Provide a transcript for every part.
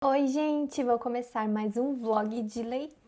Oi, gente! Vou começar mais um vlog de leitura.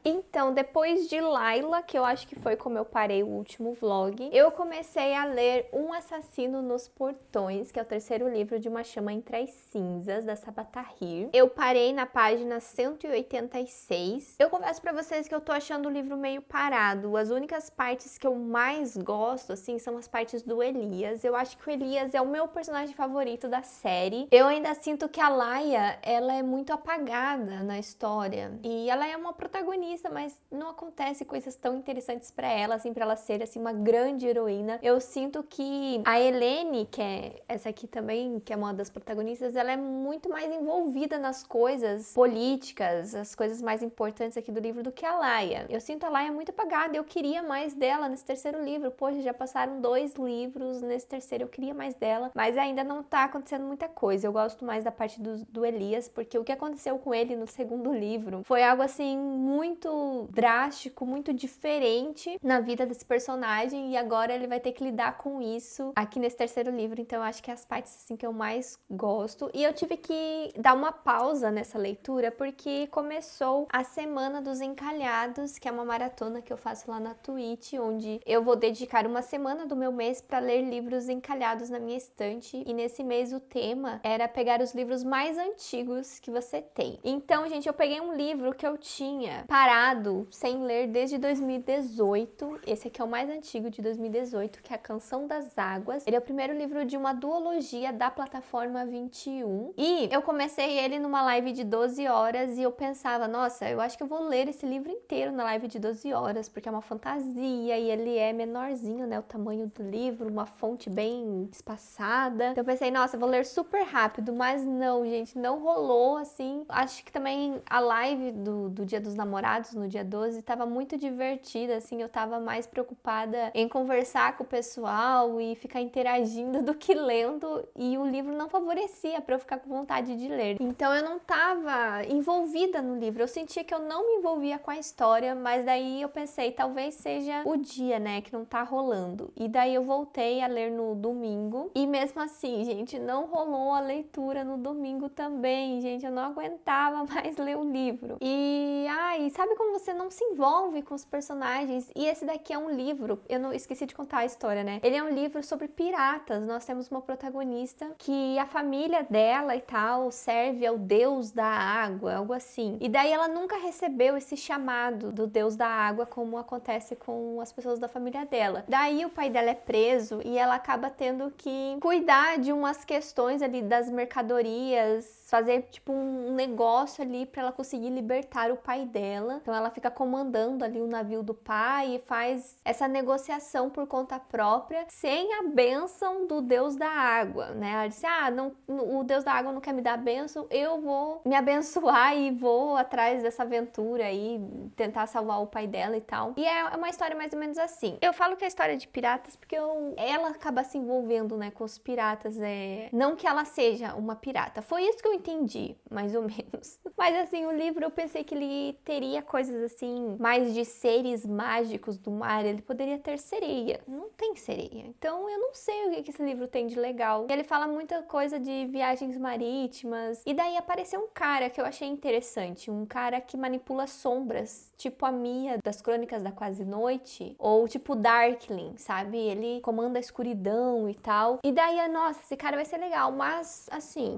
Então, depois de Layla, que eu acho que foi como eu parei o último vlog, eu comecei a ler Um Assassino nos Portões, que é o terceiro livro de Uma Chama Entre as Cinzas, da Sabaa Tahir. Eu parei na página 186. Eu confesso pra vocês que eu tô achando o livro meio parado. As únicas partes que eu mais gosto, assim, são as partes do Elias. Eu acho que o Elias é o meu personagem favorito da série. Eu ainda sinto que a Laia, ela é muito apagada na história. E ela é uma protagonista, mas não acontece coisas tão interessantes pra ela, assim, pra ela ser, assim, uma grande heroína. Eu sinto que a Helene, que é essa aqui também, que é uma das protagonistas, ela é muito mais envolvida nas coisas políticas, as coisas mais importantes aqui do livro do que a Laia. Eu sinto a Laia muito apagada, eu queria mais dela nesse terceiro livro. Poxa, já passaram 2 livros, nesse terceiro eu queria mais dela, mas ainda não tá acontecendo muita coisa. Eu gosto mais da parte do Elias, porque o que aconteceu com ele no segundo livro foi algo assim muito drástico, muito diferente na vida desse personagem, e agora ele vai ter que lidar com isso aqui nesse terceiro livro. Então eu acho que é as partes assim que eu mais gosto. E eu tive que dar uma pausa nessa leitura porque começou a Semana dos Encalhados, que é uma maratona que eu faço lá na Twitch, onde eu vou dedicar uma semana do meu mês para ler livros encalhados na minha estante. E nesse mês o tema era pegar os livros mais antigos que você tem. Então, gente, eu peguei um livro que eu tinha parado sem ler desde 2018. Esse aqui é o mais antigo, de 2018, que é A Canção das Águas. Ele é o primeiro livro de uma duologia da plataforma 21. E eu comecei ele numa live de 12 horas e eu pensava, nossa, eu acho que eu vou ler esse livro inteiro na live de 12 horas, porque é uma fantasia e ele é menorzinho, né, o tamanho do livro, uma fonte bem espaçada. Então eu pensei, nossa, eu vou ler super rápido, mas não, gente, não rolou assim. Acho que também a live do Dia dos Namorados, no dia 12, tava muito divertida, assim, eu tava mais preocupada em conversar com o pessoal e ficar interagindo do que lendo, e o livro não favorecia pra eu ficar com vontade de ler. Então eu não tava envolvida no livro, eu sentia que eu não me envolvia com a história, mas daí eu pensei, talvez seja o dia, né, que não tá rolando. E daí eu voltei a ler no domingo, e mesmo assim, gente, não rolou a leitura no domingo também, gente, eu não aguentava mais ler o livro. E, sabe como você não se envolve com os personagens? E esse daqui é um livro, eu não esqueci de contar a história, né? Ele é um livro sobre piratas. Nós temos uma protagonista que a família dela e tal serve ao deus da água, algo assim. E daí ela nunca recebeu esse chamado do deus da água, como acontece com as pessoas da família dela. Daí o pai dela é preso e ela acaba tendo que cuidar de umas questões ali das mercadorias, fazer tipo um negócio ali para ela conseguir libertar o pai dela. Então ela fica comandando ali o navio do pai e faz essa negociação por conta própria, sem a bênção do deus da água, né? Ela disse, não, o deus da água não quer me dar a bênção, eu vou me abençoar e vou atrás dessa aventura aí, tentar salvar o pai dela e tal. E é uma história mais ou menos assim. Eu falo que é história de piratas porque ela acaba se envolvendo, né, com os piratas. Não que ela seja uma pirata, foi isso que eu entendi, mais ou menos. Mas assim, o livro eu pensei que ele teria coisas assim, mais de seres mágicos do mar. Ele poderia ter sereia. Não tem sereia. Então eu não sei o que esse livro tem de legal. Ele fala muita coisa de viagens marítimas. E daí apareceu um cara que eu achei interessante. Um cara que manipula sombras. Tipo a Mia das Crônicas da Quase Noite. Ou tipo Darkling, sabe? Ele comanda a escuridão e tal. E daí, nossa, esse cara vai ser legal. Mas, assim,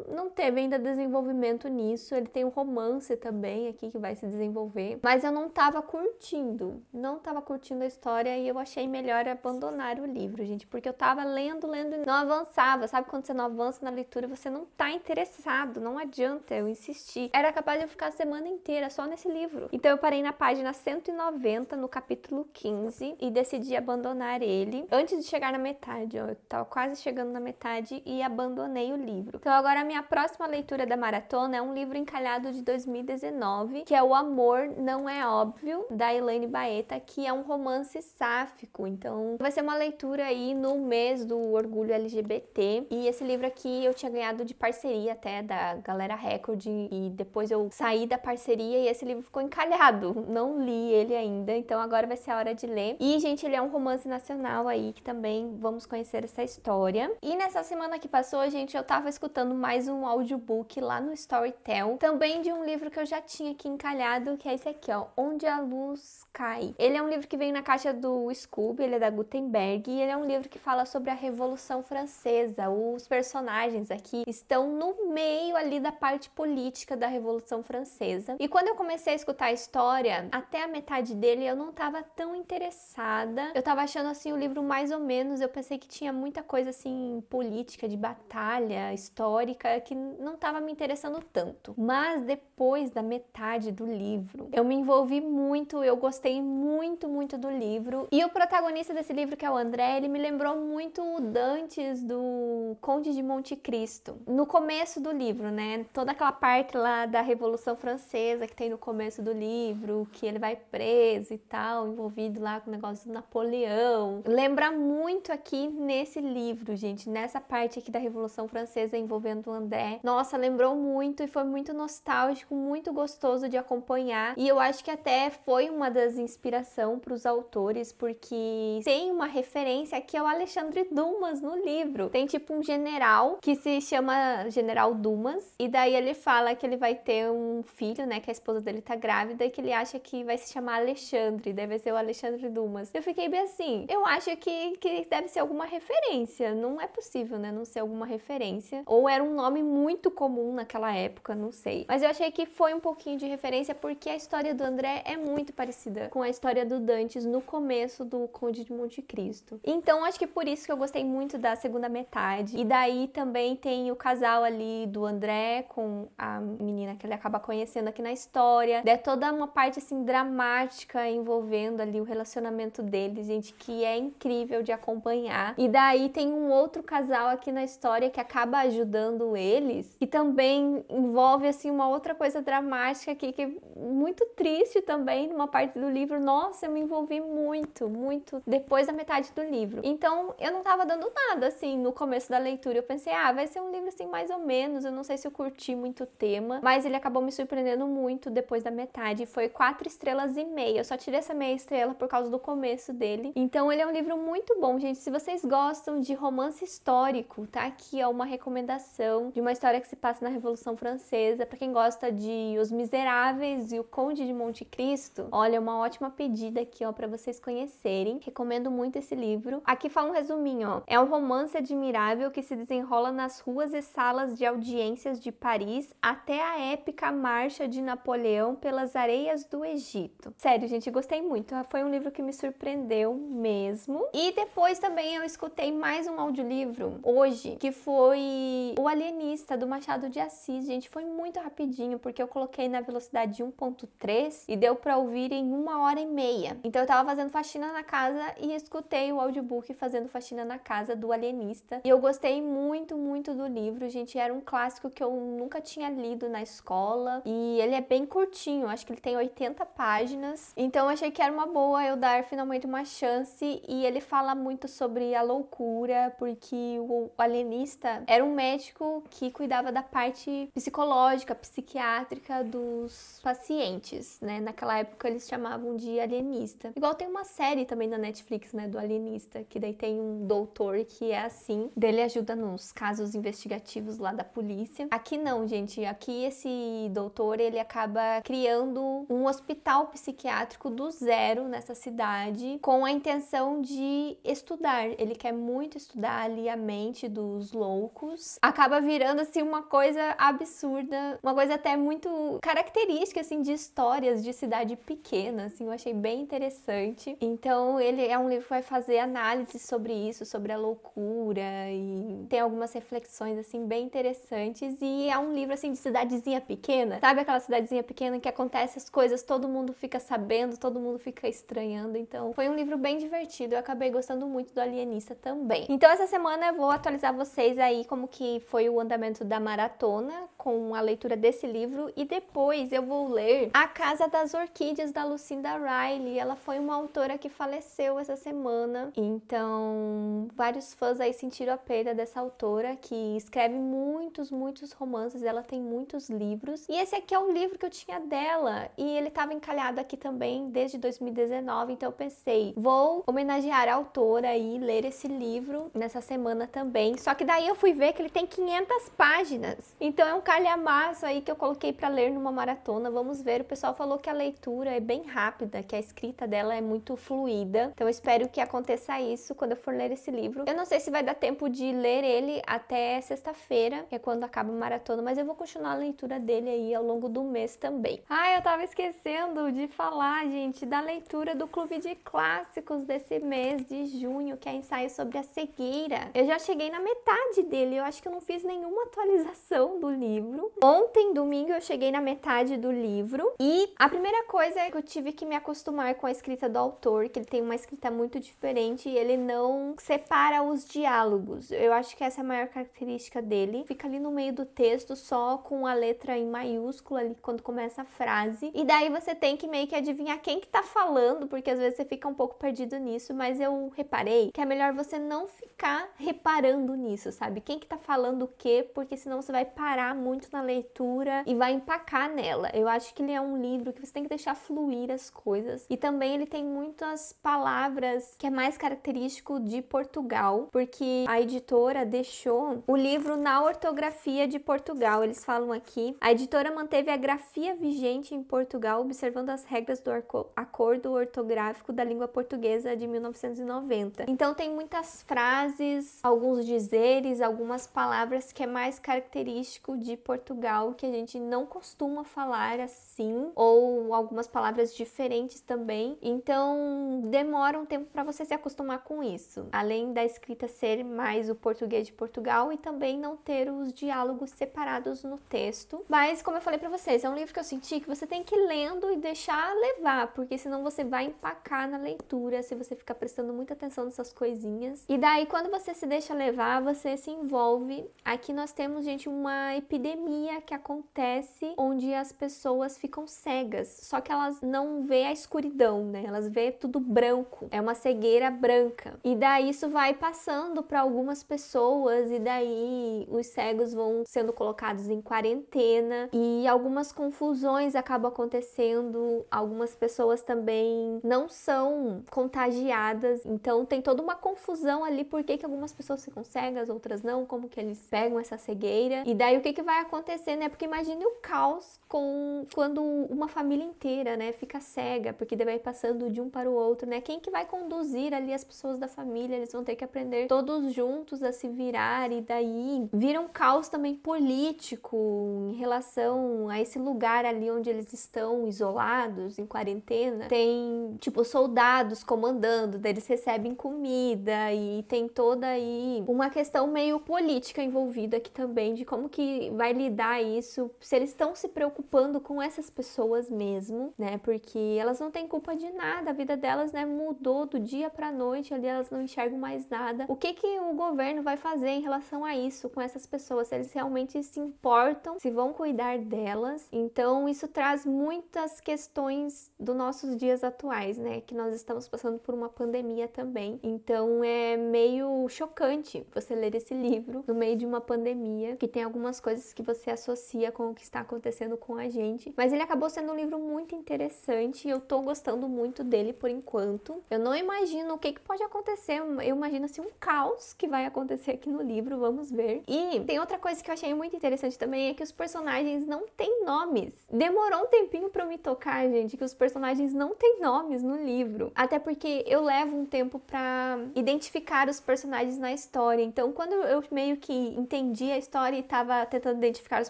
não teve ainda desenvolvimento nisso. Ele tem um romance também aqui que vai se desenvolver. Mas eu não tava curtindo. Não tava curtindo a história e eu achei melhor abandonar o livro, gente. Porque eu tava lendo e não avançava. Sabe quando você não avança na leitura, você não tá interessado. Não adianta eu insistir. Era capaz de eu ficar a semana inteira só nesse livro. Então eu parei na página 190, no capítulo 15, e decidi abandonar ele antes de chegar na metade. Eu tava quase chegando na metade e abandonei o livro. Então agora a minha próxima leitura da maratona é um livro encalhado de 2019, 2019, que é O Amor Não É Óbvio, da Elaine Baeta, que é um romance sáfico. Então vai ser uma leitura aí no mês do orgulho LGBT. E esse livro aqui eu tinha ganhado de parceria até da Galera Record, e depois eu saí da parceria e esse livro ficou encalhado. Não li ele ainda, então agora vai ser a hora de ler. E, gente, ele é um romance nacional aí, que também vamos conhecer essa história. E nessa semana que passou, gente, eu tava escutando mais um audiobook lá no Storytel, também de um livro que eu já tinha aqui encalhado, que é esse aqui, ó, Onde a Luz Cai. Ele é um livro que veio na caixa do Scooby, ele é da Gutenberg, e ele é um livro que fala sobre a Revolução Francesa. Os personagens aqui estão no meio ali da parte política da Revolução Francesa. E quando eu comecei a escutar a história, até a metade dele eu não tava tão interessada. Eu tava achando assim o livro mais ou menos, eu pensei que tinha muita coisa assim política, de batalha histórica, que não tava me interessando tanto. Mas depois da metade do livro, eu me envolvi muito, eu gostei muito, muito do livro. E o protagonista desse livro, que é o André, ele me lembrou muito o Dantes do Conde de Monte Cristo. No começo do livro, né? Toda aquela parte lá da Revolução Francesa que tem no começo do livro, que ele vai preso e tal, envolvido lá com o negócio do Napoleão. Lembra muito aqui nesse livro, gente, nessa parte aqui da Revolução Francesa envolvendo o André. Nossa, lembrou muito e foi muito nostálgico, muito gostoso de acompanhar. E eu acho que até foi uma das inspirações para os autores, porque tem uma referência que é o Alexandre Dumas no livro. Tem tipo um general que se chama General Dumas, e daí ele fala que ele vai ter um filho, né, que a esposa dele tá grávida, e que ele acha que vai se chamar Alexandre, deve ser o Alexandre Dumas. Eu fiquei bem assim, eu acho que deve ser alguma referência, não é possível, né, não ser alguma referência, ou era um nome muito comum naquela época, não sei. Mas eu achei que foi um pouquinho de referência, porque a história do André é muito parecida com a história do Dantes no começo do Conde de Monte Cristo. Então, acho que por isso que eu gostei muito da segunda metade. E daí também tem o casal ali do André com a menina que ele acaba conhecendo aqui na história. É toda uma parte, assim, dramática envolvendo ali o relacionamento deles, gente, que é incrível de acompanhar. E daí tem um outro casal aqui na história que acaba ajudando eles, que também envolve, assim, uma outra coisa dramática aqui, que é muito triste também, numa parte do livro. Nossa, eu me envolvi muito, muito depois da metade do livro. Então, eu não tava dando nada, assim, no começo da leitura. Eu pensei, vai ser um livro, assim, mais ou menos. Eu não sei se eu curti muito o tema, mas ele acabou me surpreendendo muito depois da metade. Foi 4,5 estrelas. Eu só tirei essa meia estrela por causa do começo dele. Então, ele é um livro muito bom, gente. Se vocês gostam de romance histórico, tá aqui, ó, uma recomendação de uma história que se passa na Revolução Francesa. Pra quem gosta de Os Miseráveis e o Conde de Monte Cristo, olha, uma ótima pedida aqui, ó, pra vocês conhecerem. Recomendo muito esse livro. Aqui fala um resuminho, ó. É um romance admirável que se desenrola nas ruas e salas de audiências de Paris até a épica marcha de Napoleão pelas areias do Egito. Sério, gente, gostei muito. Foi um livro que me surpreendeu mesmo. E depois também eu escutei mais um audiolivro hoje, que foi O Alienista, do Machado de Assis. Gente, foi muito rapidinho, porque eu coloquei na velocidade 1.3 e deu pra ouvir em 1h30. Então eu tava fazendo faxina na casa e escutei o audiobook fazendo faxina na casa do Alienista. E eu gostei muito, muito do livro, gente. Era um clássico que eu nunca tinha lido na escola. E ele é bem curtinho, acho que ele tem 80 páginas. Então eu achei que era uma boa eu dar finalmente uma chance. E ele fala muito sobre a loucura, porque o alienista era um médico que cuidava da parte psicológica, psiquiátrica dos pacientes, né? Naquela época eles chamavam de alienista. Igual tem uma série também na Netflix, né, do Alienista, que daí tem um doutor que é assim, dele ajuda nos casos investigativos lá da polícia. Aqui não, gente, aqui esse doutor, ele acaba criando um hospital psiquiátrico do zero nessa cidade, com a intenção de estudar. Ele quer muito estudar ali a mente dos loucos. Acaba virando, assim, uma coisa absurda, uma coisa até muito característica, assim, de histórias de cidade pequena, assim, eu achei bem interessante. Então, ele é um livro que vai fazer análise sobre isso, sobre a loucura, e tem algumas reflexões, assim, bem interessantes. E é um livro, assim, de cidadezinha pequena, sabe aquela cidadezinha pequena que acontece as coisas, todo mundo fica sabendo, todo mundo fica estranhando. Então, foi um livro bem divertido, eu acabei gostando muito do Alienista também. Então, essa semana eu vou atualizar vocês aí como que foi o andamento da maratona com a leitura desse livro e depois eu vou ler A Casa das Orquídeas, da Lucinda Riley. Ela foi uma autora que faleceu essa semana, então vários fãs aí sentiram a perda dessa autora, que escreve muitos romances, ela tem muitos livros, e esse aqui é o livro que eu tinha dela, e ele estava encalhado aqui também desde 2019, então eu pensei, vou homenagear a autora e ler esse livro nessa semana também. Só que daí eu fui ver que ele tem 500 páginas, então é um calhamaço aí que eu coloquei para ler numa maratona. Vamos ver, o pessoal falou que a leitura é bem rápida, que a escrita dela é muito fluida, então eu espero que aconteça isso quando eu for ler esse livro. Eu não sei se vai dar tempo de ler ele até sexta-feira, que é quando acaba a maratona, mas eu vou continuar a leitura dele aí ao longo do mês também. Eu tava esquecendo de falar, gente, da leitura do Clube de Clássicos desse mês de junho, que é ensaio sobre a cegueira. Eu já cheguei na metade dele, eu acho que eu não fiz nenhuma atualização do livro. Ontem, domingo, eu cheguei na metade do livro e a primeira coisa é que eu tive que me acostumar com a escrita do autor, que ele tem uma escrita muito diferente e ele não separa os diálogos. Eu acho que essa é a maior característica dele. Fica ali no meio do texto só com a letra em maiúscula ali quando começa a frase. E daí você tem que meio que adivinhar quem que tá falando, porque às vezes você fica um pouco perdido nisso, mas eu reparei que é melhor você não ficar reparando nisso, sabe? Quem que tá falando o quê, porque senão você vai parar muito na leitura e vai empacar nela. Eu acho que ele é um livro que você tem que deixar fluir as coisas. E também ele tem muitas palavras que é mais característico de Portugal, porque a editora deixou o livro na ortografia de Portugal. Eles falam aqui, a editora manteve a grafia vigente em Portugal, observando as regras do acordo ortográfico da língua portuguesa de 1990. Então tem muitas frases, alguns dizeres, algumas palavras que é mais característico de Portugal, que a gente não costuma falar assim, ou algumas palavras diferentes também. Então demora um tempo para você se acostumar com isso. Além da escrita ser mais o português de Portugal e também não ter os diálogos separados no texto. Mas, como eu falei pra vocês, é um livro que eu senti que você tem que ir lendo e deixar levar, porque senão você vai empacar na leitura se você ficar prestando muita atenção nessas coisinhas. E daí, quando você se deixa levar, você se envolve. Aqui nós temos, gente, uma epidemia que acontece onde as pessoas ficam cegas, só que elas não vê a escuridão, né? Elas vê tudo branco, é uma cegueira branca. E daí isso vai passando para algumas pessoas e daí os cegos vão sendo colocados em quarentena e algumas confusões acabam acontecendo. Algumas pessoas também não são contagiadas, então tem toda uma confusão ali, por que algumas pessoas ficam cegas, outras não, como que eles pegam essa cegueira. E daí o que vai acontecer, né? Porque imagine o caos quando uma família inteira, né, fica cega, porque daí vai passando de um para o outro, né? Quem que vai conduzir ali as pessoas da família? Eles vão ter que aprender todos juntos a se virar, e daí vira um caos também político em relação a esse lugar ali onde eles estão isolados, em quarentena. Tem, tipo, soldados comandando, daí eles recebem comida e tem toda aí uma questão meio política envolvida aqui também, de como que vai lidar isso, se eles estão se preocupando com essas pessoas mesmo, né? Porque elas não têm culpa de nada, a vida delas, né, mudou do dia pra noite, ali elas não enxergam mais nada. O que o governo vai fazer em relação a isso com essas pessoas? Se eles realmente se importam, se vão cuidar delas? Então isso traz muitas questões dos nossos dias atuais, né? Que nós estamos passando por uma pandemia também. Então é meio chocante você ler esse livro no meio de uma pandemia, que tem algumas coisas que você associa com o que está acontecendo com a gente. Mas ele acabou sendo um livro muito interessante e eu tô gostando muito dele por enquanto. Eu não imagino o que pode acontecer. Eu imagino assim um caos que vai acontecer aqui no livro, vamos ver. E tem outra coisa que eu achei muito interessante também, é que os personagens não têm nomes. Demorou um tempinho pra eu me tocar, gente, que os personagens não têm nomes no livro. Até porque eu levo um tempo pra identificar os personagens na história. Então, quando eu meio que entendi a história e tava tentando identificar os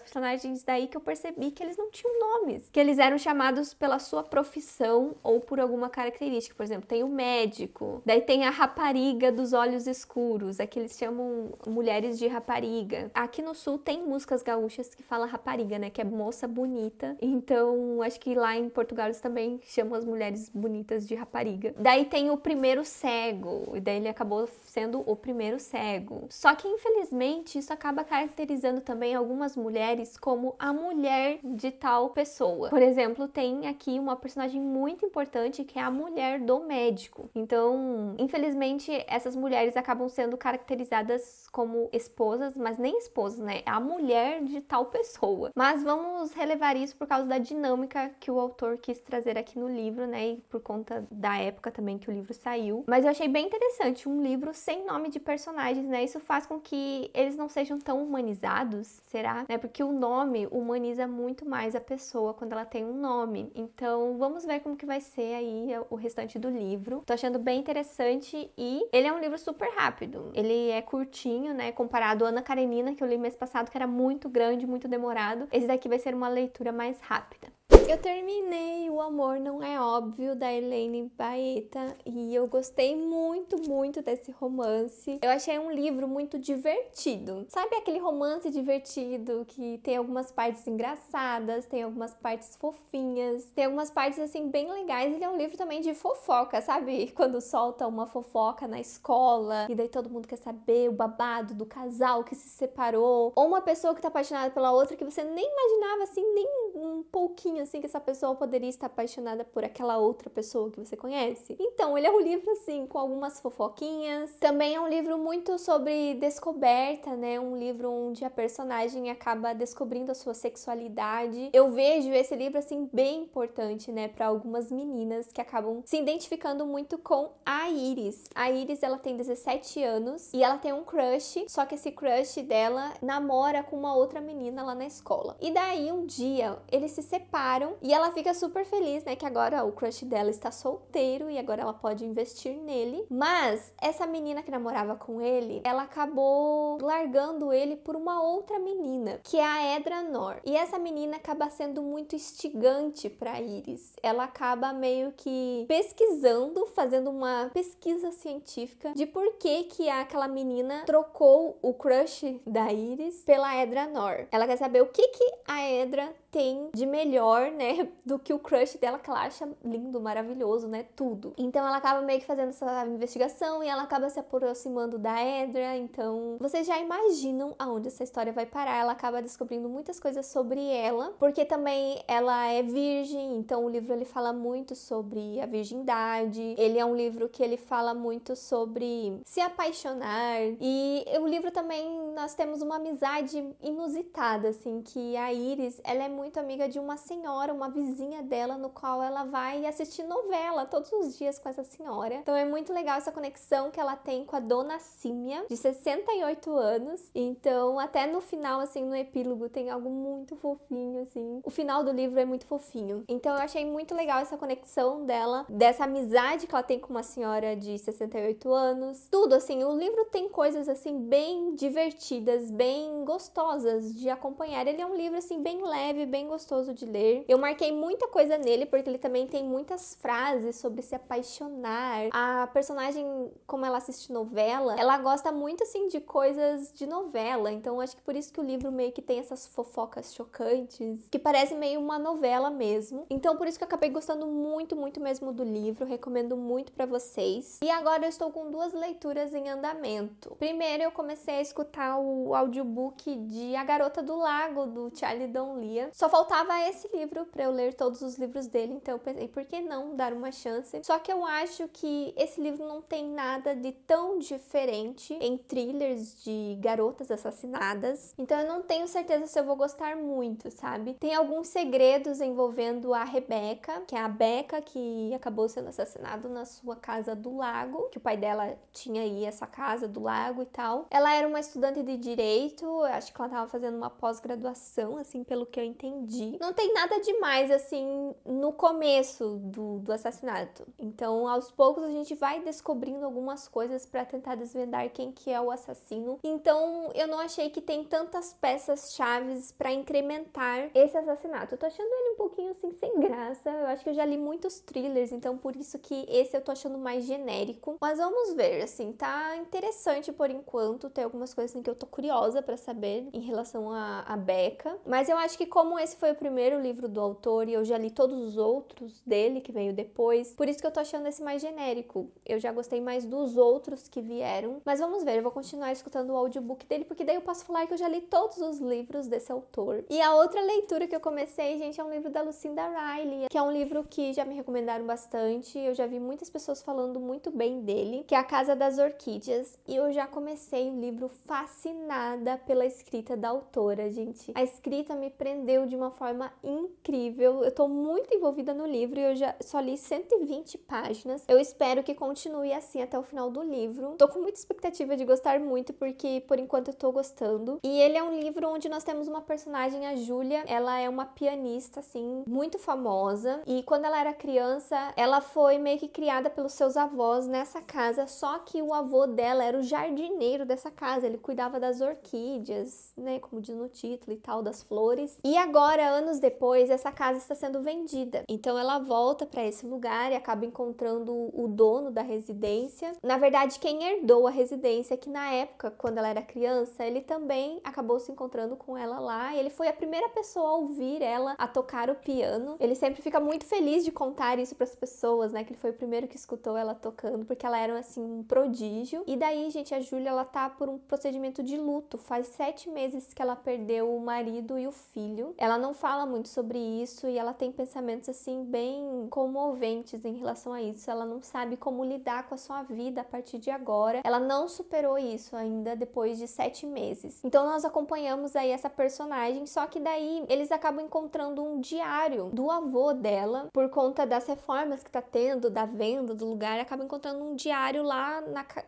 personagens, daí que eu percebi que eles não tinham nomes. Que eles eram chamados pela sua profissão ou por alguma característica. Por exemplo, tem o médico, daí tem a rapariga dos olhos escuros, aqui eles chamam mulheres de rapariga. Aqui no sul tem músicas gaúchas que falam rapariga, né, que é moça bonita. Então, acho que lá em Portugal eles também chamam as mulheres bonitas de rapariga. Daí tem o primeiro cego, e daí ele acabou sendo o primeiro cego. Só que, infelizmente, isso acaba caracterizando também algumas algumas mulheres como a mulher de tal pessoa. Por exemplo, tem aqui uma personagem muito importante que é a mulher do médico. Então, infelizmente, essas mulheres acabam sendo caracterizadas como esposas, mas nem esposas, né? É a mulher de tal pessoa. Mas vamos relevar isso por causa da dinâmica que o autor quis trazer aqui no livro, né? E por conta da época também que o livro saiu. Mas eu achei bem interessante, um livro sem nome de personagens, né? Isso faz com que eles não sejam tão humanizados, será? Né? Porque o nome humaniza muito mais a pessoa quando ela tem um nome. Então, vamos ver como que vai ser aí o restante do livro. Tô achando bem interessante e ele é um livro super rápido. Ele é curtinho, né? Comparado a Ana Karenina, que eu li mês passado, que era muito grande, muito demorado. Esse daqui vai ser uma leitura mais rápida. Eu terminei O Amor Não É Óbvio, da Elaine Baeta, e eu gostei muito desse romance. Eu achei um livro muito divertido. Sabe aquele romance divertido que tem algumas partes engraçadas, tem algumas partes fofinhas, tem algumas partes assim bem legais. Ele é um livro também de fofoca, sabe? Quando solta uma fofoca na escola e daí todo mundo quer saber o babado do casal que se separou, ou uma pessoa que tá apaixonada pela outra que você nem imaginava assim, nem um pouquinho assim que essa pessoa poderia estar apaixonada por aquela outra pessoa que você conhece. Então, ele é um livro assim com algumas fofoquinhas. Também é um livro muito sobre descoberta, né? Um livro onde a personagem acaba descobrindo a sua sexualidade. Eu vejo esse livro assim bem importante, né, para algumas meninas que acabam se identificando muito com a Iris. A Iris, ela tem 17 anos e ela tem um crush, só que esse crush dela namora com uma outra menina lá na escola. E daí um dia eles se separam e ela fica super feliz, né, que agora o crush dela está solteiro e agora ela pode investir nele. Mas essa menina que namorava com ele, ela acabou largando ele por uma outra menina, que é a Edra Nor. E essa menina acaba sendo muito instigante para Iris. Ela acaba meio que pesquisando, fazendo uma pesquisa científica de por que aquela menina trocou o crush da Iris pela Edra Nor. Ela quer saber o que a Edra tem de melhor, né, do que o crush dela, que ela acha lindo, maravilhoso, né, tudo. Então ela acaba meio que fazendo essa investigação e ela acaba se aproximando da Edra. Então vocês já imaginam aonde essa história vai parar. Ela acaba descobrindo muitas coisas sobre ela, porque também ela é virgem, então o livro ele fala muito sobre a virgindade. Ele é um livro que ele fala muito sobre se apaixonar, e o livro também nós temos uma amizade inusitada, assim, que a Iris, ela é muito amiga de uma senhora, uma vizinha dela, no qual ela vai assistir novela todos os dias com essa senhora. Então é muito legal essa conexão que ela tem com a Dona Símia, de 68 anos. Então até no final, assim, no epílogo, tem algo muito fofinho, assim. O final do livro é muito fofinho. Então eu achei muito legal essa conexão dela, dessa amizade que ela tem com uma senhora de 68 anos. Tudo, assim, o livro tem coisas, assim, bem divertidas, bem gostosas de acompanhar. Ele é um livro, assim, bem leve, bem gostoso de ler. Eu marquei muita coisa nele, porque ele também tem muitas frases sobre se apaixonar. A personagem, como ela assiste novela, ela gosta muito, assim, de coisas de novela. Então, acho que por isso que o livro meio que tem essas fofocas chocantes, que parece meio uma novela mesmo. Então, por isso que eu acabei gostando muito mesmo do livro. Recomendo muito pra vocês. E agora eu estou com 2 leituras em andamento. Primeiro, eu comecei a escutar o audiobook de A Garota do Lago, do Charlie Donlia. Só faltava esse livro pra eu ler todos os livros dele, então eu pensei, por que não dar uma chance? Só que eu acho que esse livro não tem nada de tão diferente em thrillers de garotas assassinadas, então eu não tenho certeza se eu vou gostar muito, sabe? Tem alguns segredos envolvendo a Rebecca, que é a Becca que acabou sendo assassinado na sua casa do lago, que o pai dela tinha aí essa casa do lago e tal. Ela era uma estudante de direito, acho que ela tava fazendo uma pós-graduação, assim, pelo que eu entendi. Não tem nada demais, assim, no começo do assassinato. Então, aos poucos, a gente vai descobrindo algumas coisas pra tentar desvendar quem que é o assassino. Então, eu não achei que tem tantas peças chaves pra incrementar esse assassinato. Eu tô achando ele um pouquinho, assim, sem graça. Eu acho que eu já li muitos thrillers, então por isso que esse eu tô achando mais genérico. Mas vamos ver, assim, tá interessante por enquanto. Tem algumas coisas assim, que eu tô curiosa pra saber em relação a Becca. Mas eu acho que como como esse foi o primeiro livro do autor e eu já li todos os outros dele que veio depois, por isso que eu tô achando esse mais genérico. Eu já gostei mais dos outros que vieram, mas vamos ver, eu vou continuar escutando o audiobook dele, porque daí eu posso falar que eu já li todos os livros desse autor. E a outra leitura que eu comecei, gente, é um livro da Lucinda Riley, que é um livro que já me recomendaram bastante, eu já vi muitas pessoas falando muito bem dele, que é A Casa das Orquídeas, e eu já comecei o livro fascinada pela escrita da autora, gente. A escrita me prendeu de uma forma incrível, eu tô muito envolvida no livro e eu já só li 120 páginas. Eu espero que continue assim até o final do livro. Tô com muita expectativa de gostar muito, porque por enquanto eu tô gostando. E ele é um livro onde nós temos uma personagem, a Júlia. Ela é uma pianista, assim, muito famosa. E quando ela era criança, ela foi meio que criada pelos seus avós nessa casa. Só que o avô dela era o jardineiro dessa casa. Ele cuidava das orquídeas, né? Como diz no título e tal, das flores. E agora, anos depois, essa casa está sendo vendida. Então ela volta para esse lugar e acaba encontrando o dono da residência. Na verdade, quem herdou a residência, que na época, quando ela era criança, ele também acabou se encontrando com ela lá. Ele foi a primeira pessoa a ouvir ela a tocar o piano. Ele sempre fica muito feliz de contar isso para as pessoas, né? Que ele foi o primeiro que escutou ela tocando, porque ela era, assim, um prodígio. E daí, gente, a Júlia, ela tá por um procedimento de luto. Faz 7 meses que ela perdeu o marido e o filho. Ela não fala muito sobre isso e ela tem pensamentos, assim, bem comoventes em relação a isso. Ela não sabe como lidar com a sua vida a partir de agora. Ela não superou isso ainda depois de 7 meses. Então nós acompanhamos aí essa personagem, só que daí eles acabam encontrando um diário do avô dela, por conta das reformas que tá tendo, da venda do lugar, acabam encontrando um diário lá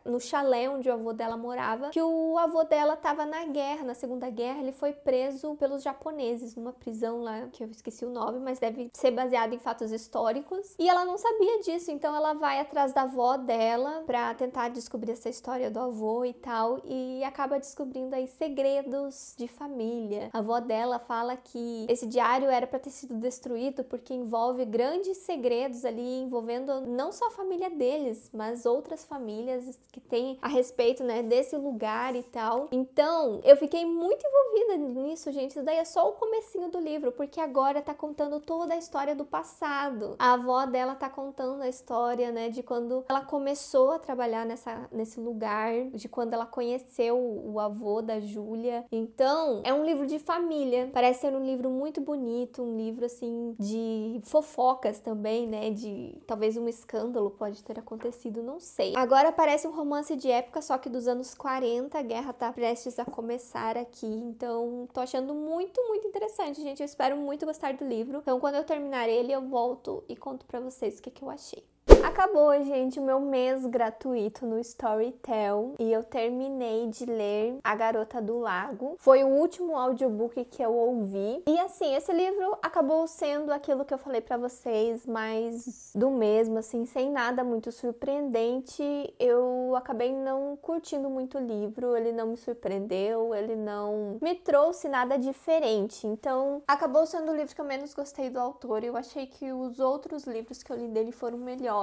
no chalé onde o avô dela morava, que o avô dela tava na guerra, na Segunda Guerra. Ele foi preso pelos japoneses numa prisão lá, que eu esqueci o nome, mas deve ser baseado em fatos históricos. E ela não sabia disso, então ela vai atrás da avó dela pra tentar descobrir essa história do avô e tal, e acaba descobrindo aí segredos de família. A avó dela fala que esse diário era pra ter sido destruído porque envolve grandes segredos ali, envolvendo não só a família deles, mas outras famílias que tem a respeito, né, desse lugar e tal. Então, eu fiquei muito envolvida nisso, gente. Isso daí é só o comecinho do livro, porque agora tá contando toda a história do passado. A avó dela tá contando a história, né, de quando ela começou a trabalhar nesse lugar, de quando ela conheceu o avô da Júlia. Então, é um livro de família. Parece ser um livro muito bonito, um livro, assim, de fofocas também, né, de talvez um escândalo pode ter acontecido, não sei. Agora parece um romance de época, só que dos anos 40, a guerra tá prestes a começar aqui, então tô achando muito, muito interessante, gente. Eu espero muito gostar do livro. Então, quando eu terminar ele, eu volto e conto pra vocês o que eu achei. Acabou, gente, o meu mês gratuito no Storytel e eu terminei de ler A Garota do Lago. Foi o último audiobook que eu ouvi. E assim, esse livro acabou sendo aquilo que eu falei pra vocês, mais do mesmo, assim, sem nada muito surpreendente. Eu acabei não curtindo muito o livro, ele não me surpreendeu, ele não me trouxe nada diferente. Então, acabou sendo o livro que eu menos gostei do autor. Eu achei que os outros livros que eu li dele foram melhores.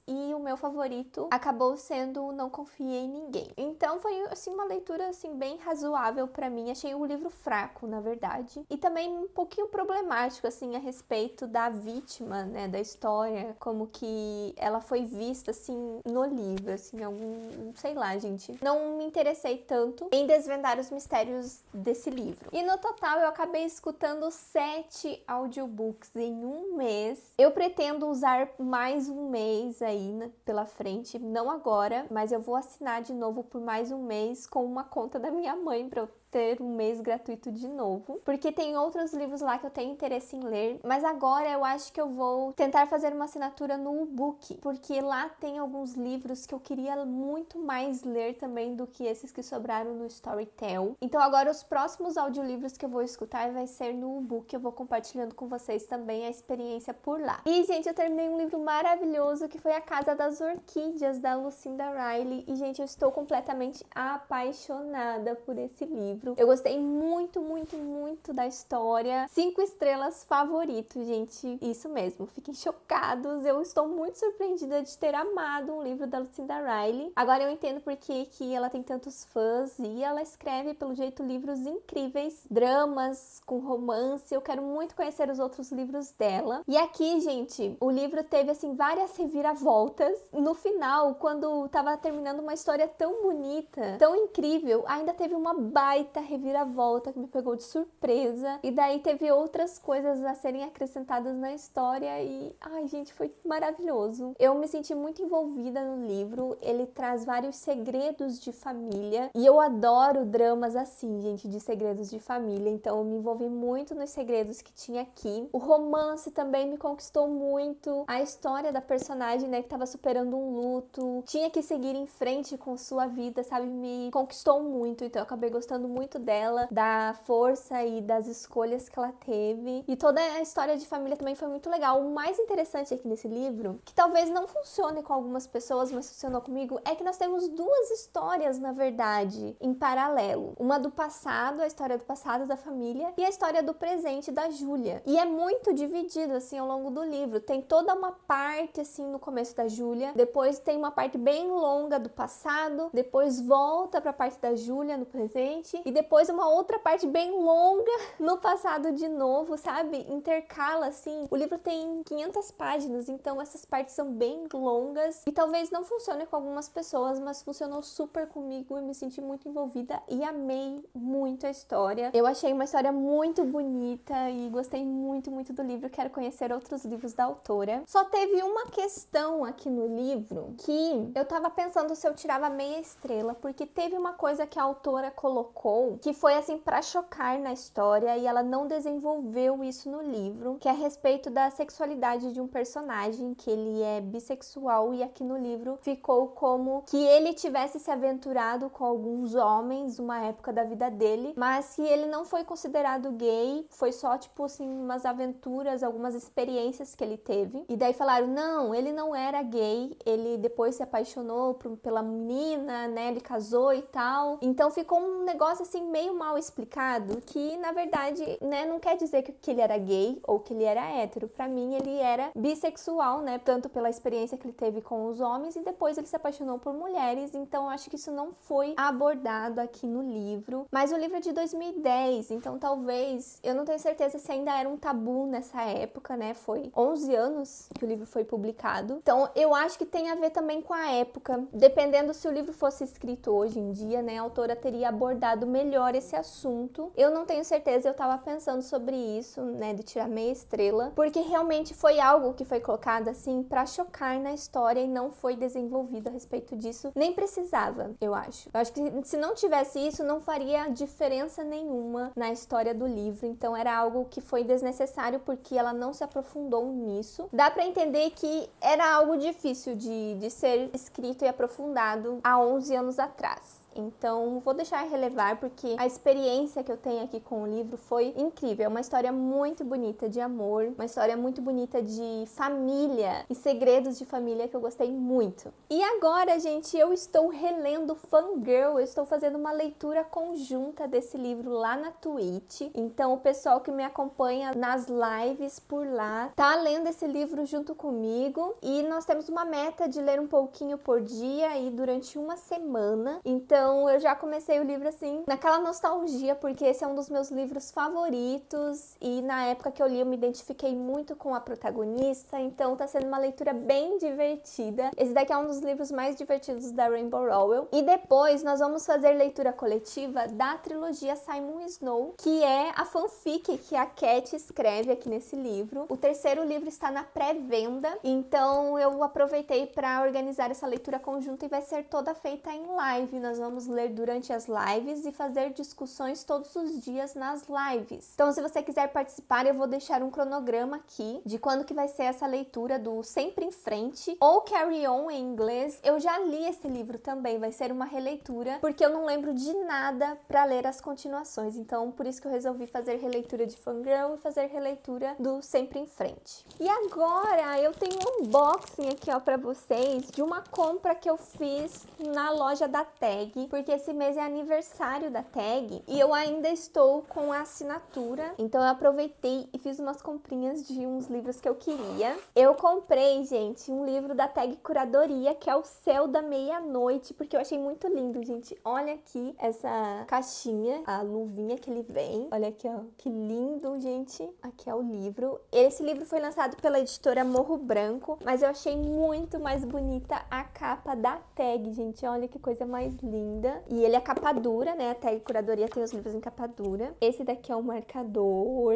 E o meu favorito acabou sendo Não Confiei em Ninguém. Então foi assim uma leitura assim bem razoável pra mim. Achei o livro fraco, na verdade, e também um pouquinho problemático assim a respeito da vítima, né, da história, como que ela foi vista assim no livro, assim, algum, sei lá, gente. Não me interessei tanto em desvendar os mistérios desse livro. E no total eu acabei escutando 7 audiobooks em um mês. Eu pretendo usar mais um mês aí, né, pela frente, não agora, mas eu vou assinar de novo por mais um mês com uma conta da minha mãe pra eu ter um mês gratuito de novo, porque tem outros livros lá que eu tenho interesse em ler, mas agora eu acho que eu vou tentar fazer uma assinatura no e-book, porque lá tem alguns livros que eu queria muito mais ler também do que esses que sobraram no Storytel. Então agora os próximos audiolivros que eu vou escutar vai ser no e-book, eu vou compartilhando com vocês também a experiência por lá. E, gente, eu terminei um livro maravilhoso que foi A Casa das Orquídeas, da Lucinda Riley, e, gente, eu estou completamente apaixonada por esse livro. livro. Eu gostei muito, muito, muito da história. 5 estrelas favorito, gente. Isso mesmo, fiquem chocados. Eu estou muito surpreendida de ter amado um livro da Lucinda Riley. Agora eu entendo por que ela tem tantos fãs e ela escreve, pelo jeito, livros incríveis, dramas com romance. Eu quero muito conhecer os outros livros dela. E aqui, gente, o livro teve, assim, várias reviravoltas. No final, quando tava terminando uma história tão bonita, tão incrível, ainda teve uma baita reviravolta que me pegou de surpresa. E daí teve outras coisas a serem acrescentadas na história e, ai, gente, foi maravilhoso. Eu me senti muito envolvida no livro. Ele traz vários segredos de família e eu adoro dramas assim, gente, de segredos de família. Então eu me envolvi muito nos segredos que tinha aqui. O romance também me conquistou muito. A história da personagem, né, que tava superando um luto, tinha que seguir em frente com sua vida, sabe? Me conquistou muito. Então eu acabei gostando muito dela, da força e das escolhas que ela teve. E toda a história de família também foi muito legal. O mais interessante aqui nesse livro, que talvez não funcione com algumas pessoas, mas funcionou comigo, é que nós temos duas histórias, na verdade, em paralelo. Uma do passado, a história do passado da família, e a história do presente da Júlia. E é muito dividido, assim, ao longo do livro. Tem toda uma parte, assim, no começo da Júlia, depois tem uma parte bem longa do passado, depois volta pra parte da Júlia no presente, e depois uma outra parte bem longa no passado de novo, sabe? Intercala, assim. O livro tem 500 páginas, então essas partes são bem longas e talvez não funcione com algumas pessoas, mas funcionou super comigo e me senti muito envolvida e amei muito a história. Eu achei uma história muito bonita e gostei muito, muito do livro. Quero conhecer outros livros da autora. Só teve uma questão aqui no livro que eu tava pensando se eu tirava meia estrela, porque teve uma coisa que a autora colocou que foi assim pra chocar na história e ela não desenvolveu isso no livro, que é a respeito da sexualidade de um personagem, que ele é bissexual e aqui no livro ficou como que ele tivesse se aventurado com alguns homens uma época da vida dele, mas que ele não foi considerado gay, foi só tipo assim umas aventuras, algumas experiências que ele teve. E daí falaram, não, ele não era gay, ele depois se apaixonou pela menina, né, ele casou e tal. Então ficou um negócio assim meio mal explicado, que na verdade, né, não quer dizer que ele era gay ou que ele era hétero. Pra mim ele era bissexual, né, tanto pela experiência que ele teve com os homens e depois ele se apaixonou por mulheres. Então eu acho que isso não foi abordado aqui no livro. Mas o livro é de 2010, então talvez, eu não tenho certeza se ainda era um tabu nessa época, né, foi 11 anos que o livro foi publicado. Então eu acho que tem a ver também com a época. Dependendo se o livro fosse escrito hoje em dia, né, a autora teria abordado melhor esse assunto. Eu não tenho certeza, eu tava pensando sobre isso, né, de tirar meia estrela, porque realmente foi algo que foi colocado assim pra chocar na história e não foi desenvolvido a respeito disso. Nem precisava, eu acho. Eu acho que se não tivesse isso, não faria diferença nenhuma na história do livro. Então era algo que foi desnecessário porque ela não se aprofundou nisso. Dá pra entender que era algo difícil de ser escrito e aprofundado há 11 anos atrás. Então, vou deixar relevar porque a experiência que eu tenho aqui com o livro foi incrível. É uma história muito bonita de amor, uma história muito bonita de família e segredos de família que eu gostei muito. E agora, gente, eu estou relendo Fangirl, eu estou fazendo uma leitura conjunta desse livro lá na Twitch. Então, o pessoal que me acompanha nas lives por lá tá lendo esse livro junto comigo e nós temos uma meta de ler um pouquinho por dia e durante uma semana. Então, eu já comecei o livro assim, naquela nostalgia, porque esse é um dos meus livros favoritos e na época que eu li eu me identifiquei muito com a protagonista, então tá sendo uma leitura bem divertida. Esse daqui é um dos livros mais divertidos da Rainbow Rowell. E depois nós vamos fazer leitura coletiva da trilogia Simon Snow, que é a fanfic que a Cat escreve aqui nesse livro. O terceiro livro está na pré-venda, então eu aproveitei para organizar essa leitura conjunta e vai ser toda feita em live. Nós vamos ler durante as lives e fazer discussões todos os dias nas lives. Então, se você quiser participar, eu vou deixar um cronograma aqui de quando que vai ser essa leitura do Sempre em Frente ou Carry On em inglês. Eu já li esse livro também, vai ser uma releitura, porque eu não lembro de nada para ler as continuações. Então, por isso que eu resolvi fazer releitura de Fangirl e fazer releitura do Sempre em Frente. E agora, eu tenho um unboxing aqui, ó, para vocês de uma compra que eu fiz na loja da Tag. TAG, porque esse mês é aniversário da TAG e eu ainda estou com a assinatura, então eu aproveitei e fiz umas comprinhas de uns livros que eu queria. Eu comprei, gente, um livro da TAG Curadoria, que é O Céu da Meia-Noite, porque eu achei muito lindo, gente. Olha aqui essa caixinha, a luvinha que ele vem. Olha aqui, ó, que lindo, gente. Aqui é o livro. Esse livro foi lançado pela editora Morro Branco, mas eu achei muito mais bonita a capa da TAG, gente. Olha que coisa mais linda. E ele é capa dura, né? A TAG Curadoria tem os livros em capa dura. Esse daqui é o marcador.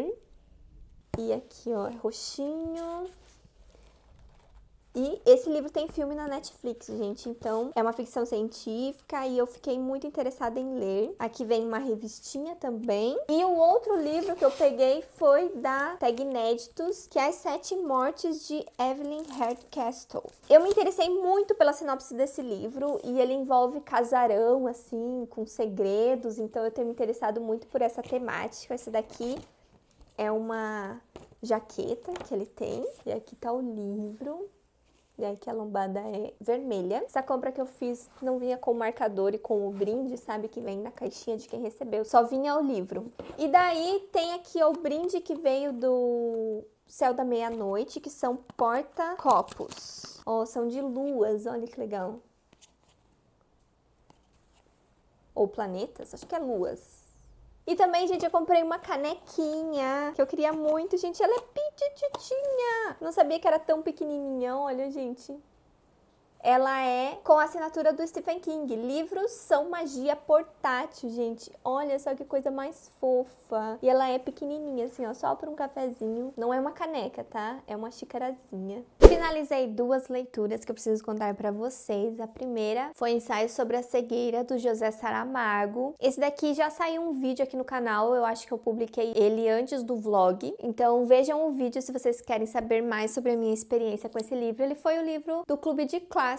E aqui, ó, é roxinho. E esse livro tem filme na Netflix, gente, então é uma ficção científica e eu fiquei muito interessada em ler. Aqui vem uma revistinha também. E o outro livro que eu peguei foi da TAG Inéditos, que é As Sete Mortes de Evelyn Hardcastle. Eu me interessei muito pela sinopse desse livro e ele envolve casarão, assim, com segredos, então eu tenho me interessado muito por essa temática. Esse daqui é uma jaqueta que ele tem e aqui tá o livro. E aqui a lombada é vermelha. Essa compra que eu fiz não vinha com o marcador e com o brinde, sabe? Que vem na caixinha de quem recebeu. Só vinha o livro. E daí tem aqui o brinde que veio do Céu da Meia-Noite, que são porta-copos. Ó, são de luas, olha que legal. Ou planetas, acho que é luas. E também, gente, eu comprei uma canequinha, que eu queria muito, gente. Ela é pitititinha. Não sabia que era tão pequenininha, olha, gente. Ela é com a assinatura do Stephen King. Livros são magia portátil, gente. Olha só que coisa mais fofa. E ela é pequenininha, assim, ó, só para um cafezinho. Não é uma caneca, tá? É uma xicarazinha. Finalizei duas leituras que eu preciso contar para vocês. A primeira foi Ensaio sobre a Cegueira, do José Saramago. Esse daqui já saiu um vídeo aqui no canal. Eu acho que eu publiquei ele antes do vlog. Então vejam o vídeo se vocês querem saber mais sobre a minha experiência com esse livro. Ele foi o livro do Clube de Clássicos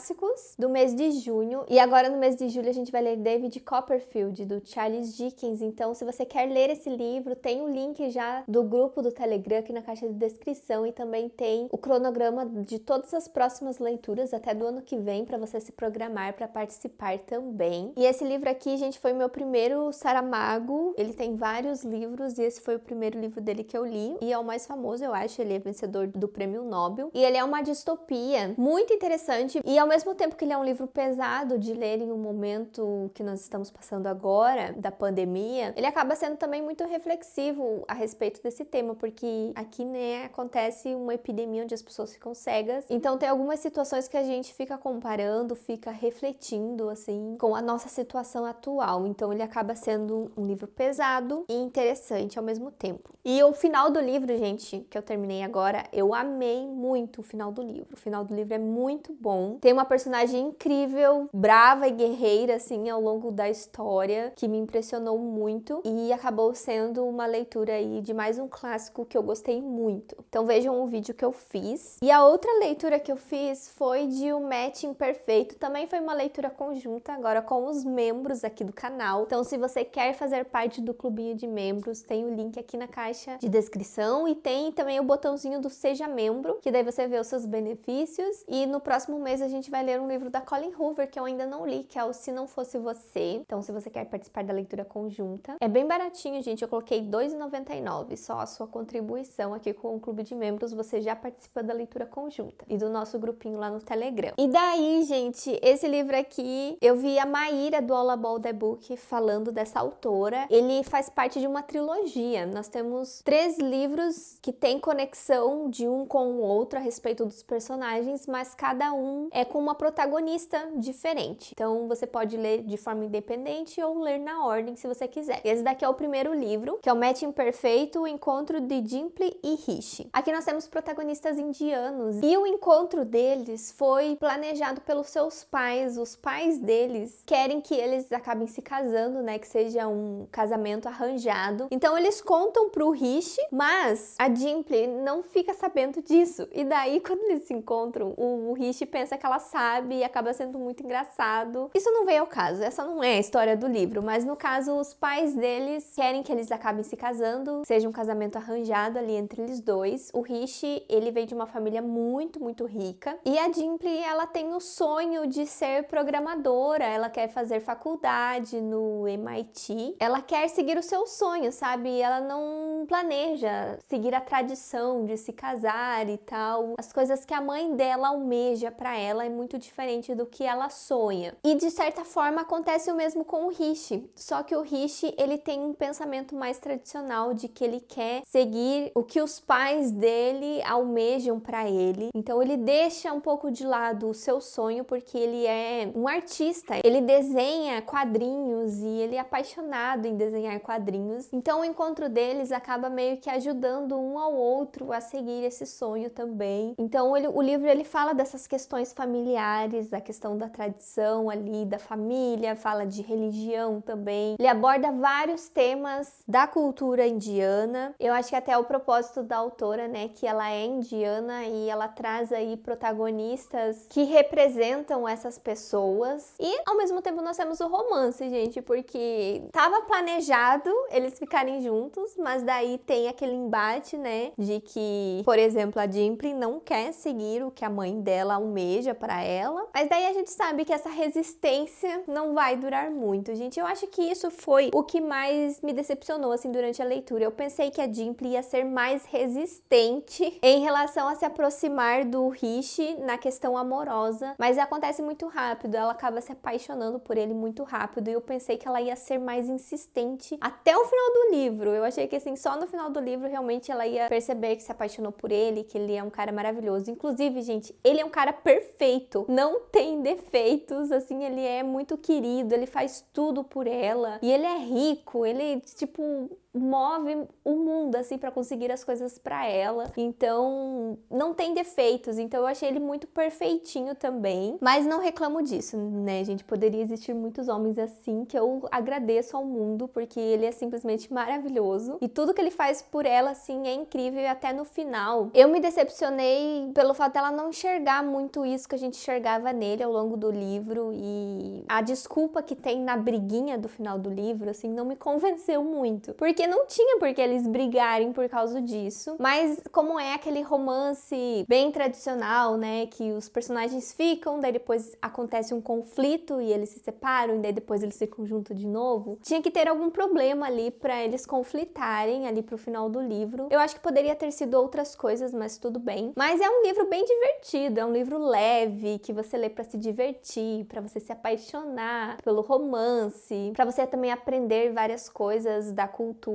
do mês de junho. E agora no mês de julho a gente vai ler David Copperfield, do Charles Dickens. Então se você quer ler esse livro, tem o link já do grupo do Telegram aqui na caixa de descrição e também tem o cronograma de todas as próximas leituras até do ano que vem para você se programar para participar também. E esse livro aqui, gente, foi meu primeiro Saramago. Ele tem vários livros e esse foi o primeiro livro dele que eu li e é o mais famoso, eu acho. Ele é vencedor do Prêmio Nobel e ele é uma distopia muito interessante e ao mesmo tempo que ele é um livro pesado de ler em um momento que nós estamos passando agora, da pandemia, ele acaba sendo também muito reflexivo a respeito desse tema, porque aqui, né, acontece uma epidemia onde as pessoas ficam cegas, então tem algumas situações que a gente fica comparando, fica refletindo, assim, com a nossa situação atual, então ele acaba sendo um livro pesado e interessante ao mesmo tempo. E o final do livro, gente, que eu terminei agora, eu amei muito o final do livro. O final do livro é muito bom. Tem uma personagem incrível, brava e guerreira, assim, ao longo da história, que me impressionou muito e acabou sendo uma leitura aí de mais um clássico que eu gostei muito. Então vejam o vídeo que eu fiz. E a outra leitura que eu fiz foi de O Match Imperfeito. Também foi uma leitura conjunta, agora com os membros aqui do canal. Então se você quer fazer parte do clubinho de membros, tem o link aqui na caixa de descrição e tem também o botãozinho do Seja Membro, que daí você vê os seus benefícios. E no próximo mês a gente vai ler um livro da Colleen Hoover que eu ainda não li, que é o Se Não Fosse Você. Então se você quer participar da leitura conjunta, é bem baratinho, gente. Eu coloquei R$ 2,99, só a sua contribuição aqui com o clube de membros, você já participa da leitura conjunta e do nosso grupinho lá no Telegram. E daí, gente, esse livro aqui, eu vi a Maíra do All About the Book falando dessa autora. Ele faz parte de uma trilogia. Nós temos 3 livros que têm conexão de um com o outro a respeito dos personagens, mas cada um é com uma protagonista diferente. Então você pode ler de forma independente ou ler na ordem se você quiser. Esse daqui é o primeiro livro, que é o Match Imperfeito, o encontro de Dimply e Rishi. Aqui nós temos protagonistas indianos e o encontro deles foi planejado pelos seus pais. Os pais deles querem que eles acabem se casando, né, que seja um casamento arranjado. Então eles contam pro Rishi, mas a Dimply não fica sabendo disso. E daí quando eles se encontram, o Rishi pensa que ela ela sabe e acaba sendo muito engraçado. Isso não veio ao caso, essa não é a história do livro, mas no caso os pais deles querem que eles acabem se casando, seja um casamento arranjado ali entre eles dois. O Rishi, ele vem de uma família muito, muito rica e a Dimply, ela tem o sonho de ser programadora, ela quer fazer faculdade no MIT, ela quer seguir o seu sonho, sabe? Ela não planeja seguir a tradição de se casar e tal. As coisas que a mãe dela almeja pra ela é muito diferente do que ela sonha. E de certa forma acontece o mesmo com o Rishi, só que o Rishi, ele tem um pensamento mais tradicional de que ele quer seguir o que os pais dele almejam pra ele. Então ele deixa um pouco de lado o seu sonho porque ele é um artista, ele desenha quadrinhos e ele é apaixonado em desenhar quadrinhos. Então o encontro deles acaba meio que ajudando um ao outro a seguir esse sonho também. Então o livro ele fala dessas questões familiares, a questão da tradição ali, da família, fala de religião também. Ele aborda vários temas da cultura indiana. Eu acho que até o propósito da autora, né, que ela é indiana e ela traz aí protagonistas que representam essas pessoas. E ao mesmo tempo nós temos o romance, gente, porque tava planejado eles ficarem juntos, mas daí tem aquele embate, né, de que, por exemplo, a Dimply não quer seguir o que a mãe dela almeja pra ela, mas daí a gente sabe que essa resistência não vai durar muito, gente. Eu acho que isso foi o que mais me decepcionou, assim, durante a leitura. Eu pensei que a Dimply ia ser mais resistente em relação a se aproximar do Rishi na questão amorosa, mas acontece muito rápido, ela acaba se apaixonando por ele muito rápido, e eu pensei que ela ia ser mais insistente até o final do livro. Eu achei que, assim, só no final do livro realmente ela ia perceber que se apaixonou por ele, que ele é um cara maravilhoso. Inclusive, gente, ele é um cara perfeito, não tem defeitos, assim, ele é muito querido, ele faz tudo por ela, e ele é rico, ele, tipo, move o mundo, assim, pra conseguir as coisas pra ela. Então, não tem defeitos. Então, eu achei ele muito perfeitinho também. Mas não reclamo disso, né, gente? Poderia existir muitos homens assim, que eu agradeço ao mundo, porque ele é simplesmente maravilhoso. E tudo que ele faz por ela, assim, é incrível. E até no final, eu me decepcionei pelo fato dela não enxergar muito isso que a gente enxergava nele ao longo do livro. E a desculpa que tem na briguinha do final do livro, assim, não me convenceu muito. Porque não tinha por que eles brigarem por causa disso, mas como é aquele romance bem tradicional, né, que os personagens ficam, daí depois acontece um conflito e eles se separam, e daí depois eles ficam juntos de novo, tinha que ter algum problema ali pra eles conflitarem ali pro final do livro. Eu acho que poderia ter sido outras coisas, mas tudo bem. Mas é um livro bem divertido, é um livro leve, que você lê pra se divertir, pra você se apaixonar pelo romance, pra você também aprender várias coisas da cultura,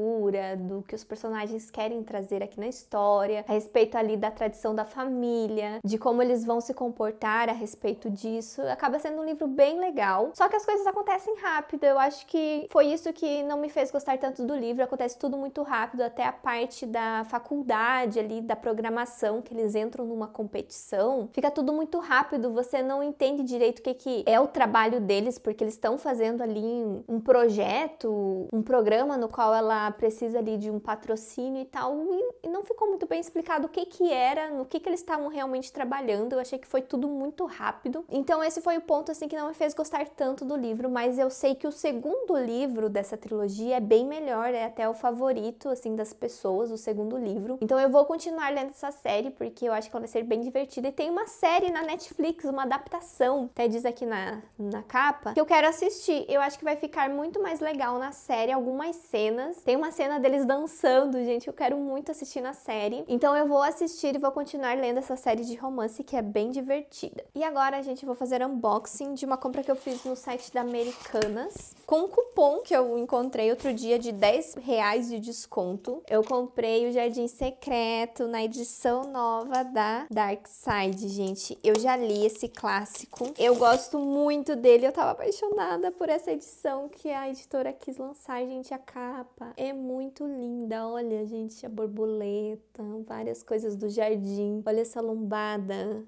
do que os personagens querem trazer aqui na história, a respeito ali da tradição da família, de como eles vão se comportar a respeito disso. Acaba sendo um livro bem legal, só que as coisas acontecem rápido. Eu acho que foi isso que não me fez gostar tanto do livro. Acontece tudo muito rápido, até a parte da faculdade ali, da programação, que eles entram numa competição, fica tudo muito rápido, você não entende direito o que é o trabalho deles, porque eles estão fazendo ali um projeto, um programa no qual ela precisa ali de um patrocínio e tal, e não ficou muito bem explicado o que era, no que eles estavam realmente trabalhando. Eu achei que foi tudo muito rápido. Então esse foi o ponto, assim, que não me fez gostar tanto do livro, mas eu sei que o segundo livro dessa trilogia é bem melhor, é até o favorito, assim, das pessoas, o segundo livro. Então eu vou continuar lendo essa série, porque eu acho que ela vai ser bem divertida, e tem uma série na Netflix, uma adaptação, até diz aqui na capa, que eu quero assistir. Eu acho que vai ficar muito mais legal na série, algumas cenas. Tem uma cena deles dançando, gente, eu quero muito assistir na série. Então eu vou assistir e vou continuar lendo essa série de romance, que é bem divertida. E agora, gente, eu vou fazer unboxing de uma compra que eu fiz no site da Americanas, com um cupom que eu encontrei outro dia de R$10 de desconto. Eu comprei o Jardim Secreto na edição nova da Dark Side, gente. Eu já li esse clássico, eu gosto muito dele, eu tava apaixonada por essa edição que a editora quis lançar, gente. A capa é muito linda, olha, gente, a borboleta, várias coisas do jardim, olha essa lombada,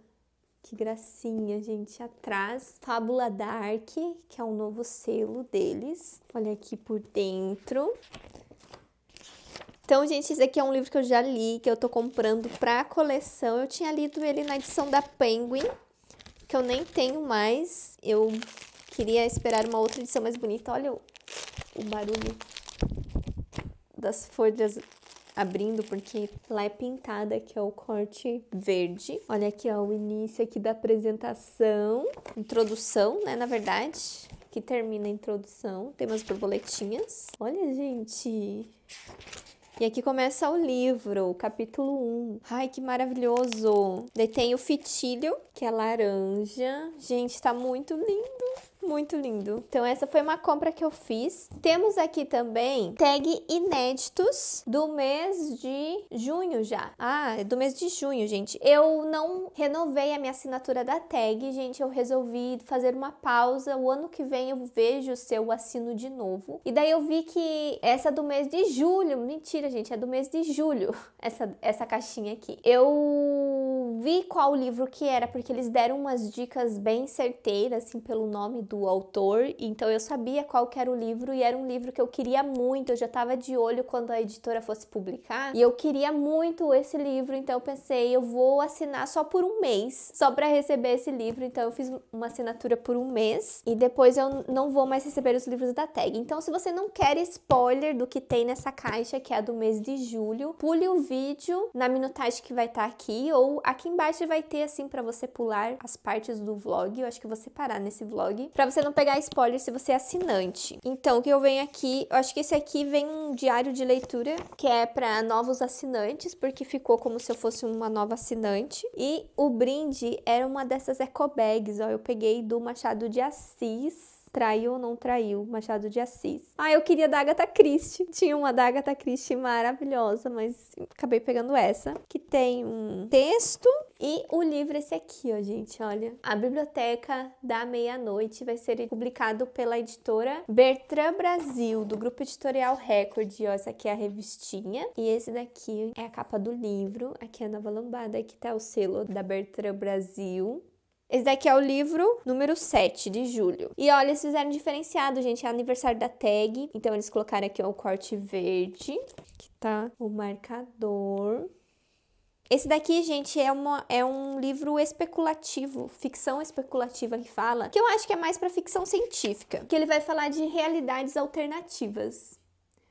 que gracinha, gente. Atrás, Fábula Dark, que é um novo selo deles, olha aqui por dentro. Então, gente, esse aqui é um livro que eu já li, que eu tô comprando pra coleção. Eu tinha lido ele na edição da Penguin, que eu nem tenho mais. Eu queria esperar uma outra edição mais bonita. Olha o barulho das folhas abrindo, porque lá é pintada, que é o corte verde. Olha aqui, ó, o início aqui da apresentação. Introdução, né, na verdade, que termina a introdução. Tem umas borboletinhas. Olha, gente. E aqui começa o livro, o capítulo 1. Ai, que maravilhoso! Daí tem o fitilho, que é laranja. Gente, tá muito lindo! Muito lindo. Então, essa foi uma compra que eu fiz. Temos aqui também tag inéditos do mês de junho já. Ah, é do mês de junho, gente. Eu não renovei a minha assinatura da tag, gente. Eu resolvi fazer uma pausa. O ano que vem eu vejo se eu assino de novo. E daí eu vi que essa do mês de julho. Mentira, gente. É do mês de julho. Essa caixinha aqui. Eu vi qual livro que era, porque eles deram umas dicas bem certeiras, assim, pelo nome do autor, então eu sabia qual que era o livro e era um livro que eu queria muito, eu já estava de olho quando a editora fosse publicar e eu queria muito esse livro, então eu pensei, eu vou assinar só por um mês, só para receber esse livro, então eu fiz uma assinatura por um mês e depois eu não vou mais receber os livros da tag. Então se você não quer spoiler do que tem nessa caixa, que é a do mês de julho, pule o vídeo na minutagem que vai estar aqui, ou aqui embaixo vai ter assim para você pular as partes do vlog, eu acho que eu vou separar nesse vlog, para você não pegar spoiler se você é assinante. Então, o que eu venho aqui, eu acho que esse aqui vem um diário de leitura, que é para novos assinantes, porque ficou como se eu fosse uma nova assinante. E o brinde era uma dessas eco bags, ó, eu peguei do Machado de Assis. Traiu ou não traiu, Machado de Assis. Ah, eu queria da Agatha Christie. Tinha uma da Agatha Christie maravilhosa, mas acabei pegando essa. Que tem um texto e o livro esse aqui, ó, gente, olha. A Biblioteca da Meia-Noite vai ser publicado pela editora Bertrand Brasil, do grupo editorial Record. Ó, essa aqui é a revistinha. E esse daqui é a capa do livro. Aqui é a nova lambada, aqui tá o selo da Bertrand Brasil. Esse daqui é o livro número 7 de julho. E olha, eles fizeram diferenciado, gente. É aniversário da tag. Então, eles colocaram aqui ó, o corte verde. Aqui tá o marcador. Esse daqui, gente, é um livro especulativo, ficção especulativa que fala. Que eu acho que é mais pra ficção científica. Que ele vai falar de realidades alternativas.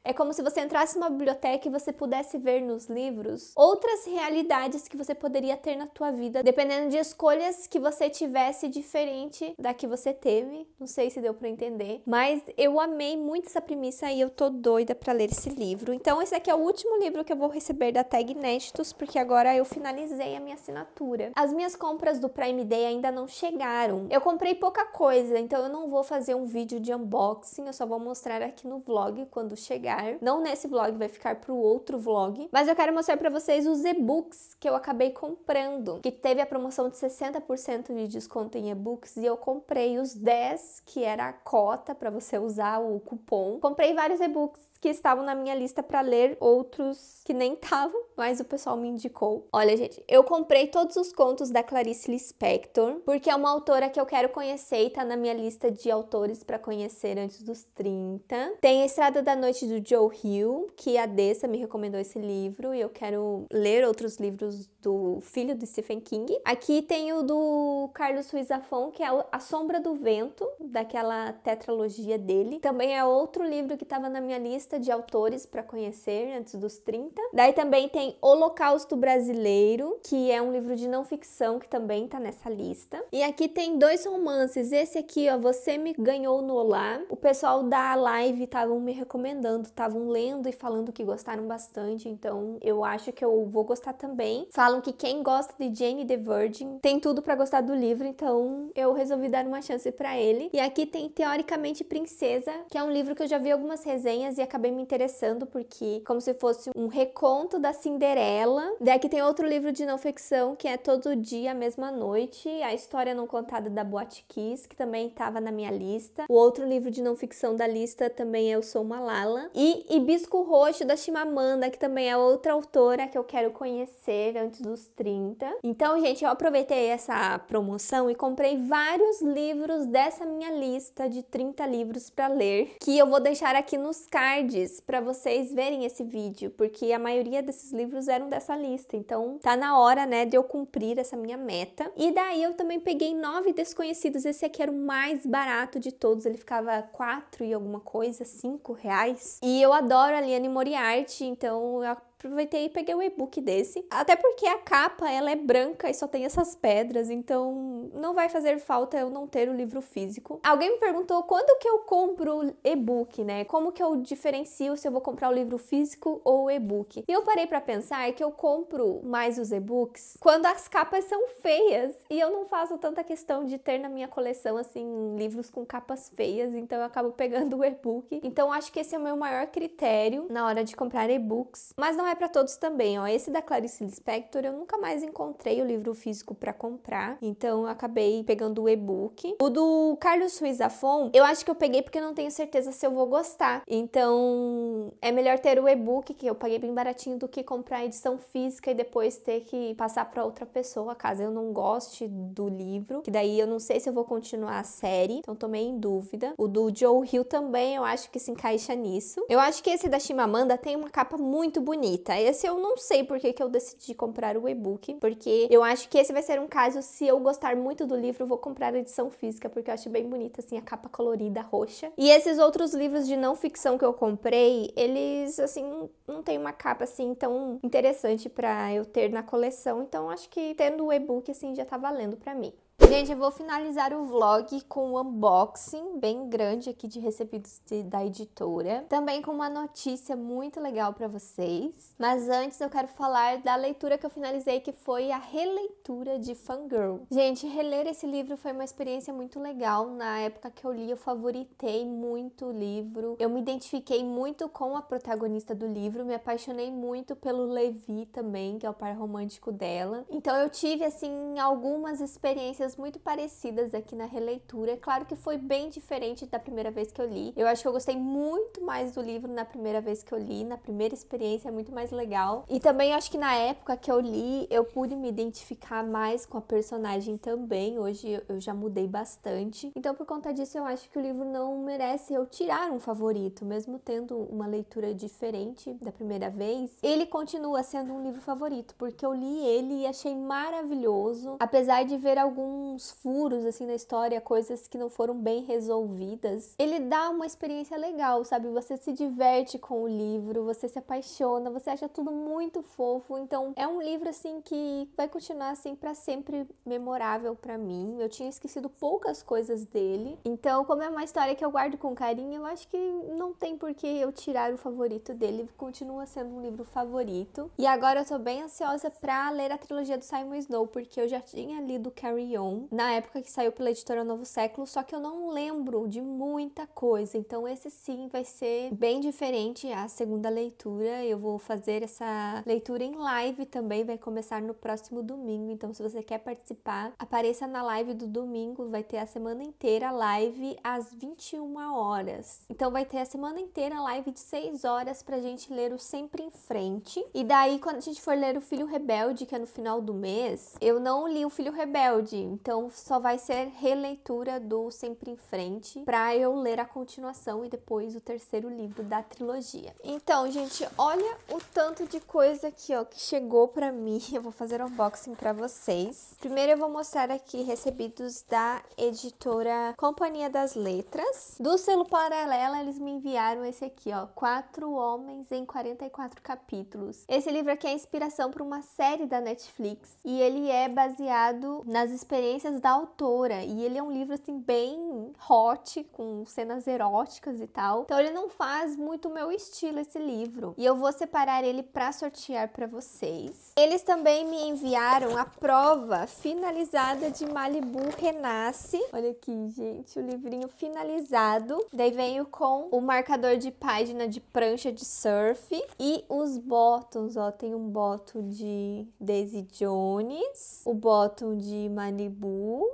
É como se você entrasse numa biblioteca e você pudesse ver nos livros outras realidades que você poderia ter na tua vida, dependendo de escolhas que você tivesse diferente da que você teve. Não sei se deu pra entender, mas eu amei muito essa premissa e eu tô doida pra ler esse livro. Então esse aqui é o último livro que eu vou receber da tag Inéditos, porque agora eu finalizei a minha assinatura. As minhas compras do Prime Day ainda não chegaram. Eu comprei pouca coisa, então eu não vou fazer um vídeo de unboxing, eu só vou mostrar aqui no vlog quando chegar. Não nesse vlog, vai ficar pro outro vlog. Mas eu quero mostrar pra vocês os e-books que eu acabei comprando. Que teve a promoção de 60% de desconto em e-books e eu comprei os 10, que era a cota pra você usar o cupom. Comprei vários e-books que estavam na minha lista para ler, outros que nem estavam, mas o pessoal me indicou. Olha, gente, eu comprei todos os contos da Clarice Lispector, porque é uma autora que eu quero conhecer e tá na minha lista de autores para conhecer antes dos 30. Tem a Estrada da Noite do Joe Hill, que a Dessa me recomendou esse livro e eu quero ler outros livros do filho de Stephen King. Aqui tem o do Carlos Ruiz Zafón, que é A Sombra do Vento, daquela tetralogia dele. Também é outro livro que estava na minha lista de autores para conhecer antes dos 30. Daí também tem Holocausto Brasileiro, que é um livro de não ficção que também tá nessa lista. E aqui tem 2 romances. Esse aqui, ó, Você Me Ganhou no Olá. O pessoal da live estavam me recomendando, estavam lendo e falando que gostaram bastante, então eu acho que eu vou gostar também. Falam que quem gosta de Jane the Virgin tem tudo para gostar do livro, então eu resolvi dar uma chance para ele. E aqui tem Teoricamente Princesa, que é um livro que eu já vi algumas resenhas e acabei me interessando porque como se fosse um reconto da Cinderela. Daí aqui tem outro livro de não ficção que é Todo Dia, a Mesma Noite, a história não contada da Boate Kiss, que também estava na minha lista. O outro livro de não ficção da lista também é Eu Sou Malala. E Hibisco Roxo da Chimamanda, que também é outra autora que eu quero conhecer antes dos 30. Então, gente, eu aproveitei essa promoção e comprei vários livros dessa minha lista de 30 livros para ler, que eu vou deixar aqui nos cards nerds pra vocês verem esse vídeo, porque a maioria desses livros eram dessa lista, então tá na hora, né, de eu cumprir essa minha meta. E daí eu também peguei 9 Desconhecidos, esse aqui era o mais barato de todos, ele ficava 4 e alguma coisa, 5 reais. E eu adoro a Liane Moriarty, então eu aproveitei e peguei o e-book desse. Até porque a capa, ela é branca e só tem essas pedras, então não vai fazer falta eu não ter o livro físico. Alguém me perguntou quando que eu compro o e-book, né? Como que eu diferencio se eu vou comprar o livro físico ou o e-book? E eu parei pra pensar que eu compro mais os e-books quando as capas são feias. E eu não faço tanta questão de ter na minha coleção, assim, livros com capas feias, então eu acabo pegando o e-book. Então acho que esse é o meu maior critério na hora de comprar e-books. Mas não é para todos também, ó. Esse da Clarice Lispector eu nunca mais encontrei o livro físico para comprar, então eu acabei pegando o e-book. O do Carlos Ruiz Zafón, eu acho que eu peguei porque eu não tenho certeza se eu vou gostar. Então é melhor ter o e-book, que eu paguei bem baratinho, do que comprar a edição física e depois ter que passar para outra pessoa, caso eu não goste do livro, que daí eu não sei se eu vou continuar a série, então tô meio em dúvida. O do Joe Hill também eu acho que se encaixa nisso. Eu acho que esse da Chimamanda tem uma capa muito bonita. Esse eu não sei por que eu decidi comprar o e-book, porque eu acho que esse vai ser um caso, se eu gostar muito do livro, eu vou comprar a edição física, porque eu acho bem bonita, assim, a capa colorida, roxa. E esses outros livros de não ficção que eu comprei, eles, assim, não tem uma capa, assim, tão interessante pra eu ter na coleção, então acho que tendo o e-book, assim, já tá valendo pra mim. Gente, eu vou finalizar o vlog com um unboxing bem grande aqui de recebidos da editora. Também com uma notícia muito legal pra vocês. Mas antes eu quero falar da leitura que eu finalizei, que foi a releitura de Fangirl. Gente, reler esse livro foi uma experiência muito legal. Na época que eu li, eu favoritei muito o livro. Eu me identifiquei muito com a protagonista do livro. Me apaixonei muito pelo Levi também, que é o par romântico dela. Então eu tive, assim, algumas experiências muito parecidas aqui na releitura. É claro que foi bem diferente da primeira vez que eu li. Eu acho que eu gostei muito mais do livro na primeira vez que eu li, na primeira experiência é muito mais legal. E também acho que na época que eu li, eu pude me identificar mais com a personagem também. Hoje eu já mudei bastante. Então por conta disso eu acho que o livro não merece eu tirar um favorito, mesmo tendo uma leitura diferente da primeira vez. Ele continua sendo um livro favorito, porque eu li ele e achei maravilhoso, apesar de ver alguns furos assim na história, coisas que não foram bem resolvidas. Ele dá uma experiência legal, sabe? Você se diverte com o livro, você se apaixona, você acha tudo muito fofo. Então é um livro assim que vai continuar assim para sempre memorável para mim. Eu tinha esquecido poucas coisas dele. Então, como é uma história que eu guardo com carinho, eu acho que não tem por que eu tirar o favorito dele. Continua sendo um livro favorito. E agora eu tô bem ansiosa para ler a trilogia do Simon Snow, porque eu já tinha lido Carry On na época que saiu pela editora Novo Século, só que eu não lembro de muita coisa, então esse sim vai ser bem diferente a segunda leitura. Eu vou fazer essa leitura em live também, vai começar no próximo domingo, então se você quer participar, apareça na live do domingo, vai ter a semana inteira live às 21 horas. Então vai ter a semana inteira live de 6 horas pra gente ler o Sempre em Frente. E daí quando a gente for ler o Filho Rebelde, que é no final do mês, eu não li o Filho Rebelde, então só vai ser releitura do Sempre em Frente pra eu ler a continuação e depois o terceiro livro da trilogia. Então, gente, olha o tanto de coisa aqui, ó, que chegou pra mim. Eu vou fazer um unboxing pra vocês. Primeiro eu vou mostrar aqui recebidos da editora Companhia das Letras. Do selo Paralela, eles me enviaram esse aqui, ó, 4 Homens em 44 capítulos. Esse livro aqui é inspiração para uma série da Netflix e ele é baseado nas experiências da autora, e ele é um livro assim bem hot, com cenas eróticas e tal, então ele não faz muito o meu estilo esse livro, e eu vou separar ele para sortear para vocês. Eles também me enviaram a prova finalizada de Malibu Renasce, olha aqui, gente, o livrinho finalizado, daí veio com o marcador de página de prancha de surf e os bottoms, ó, tem um bottom de Daisy Jones, o bottom de Malibu,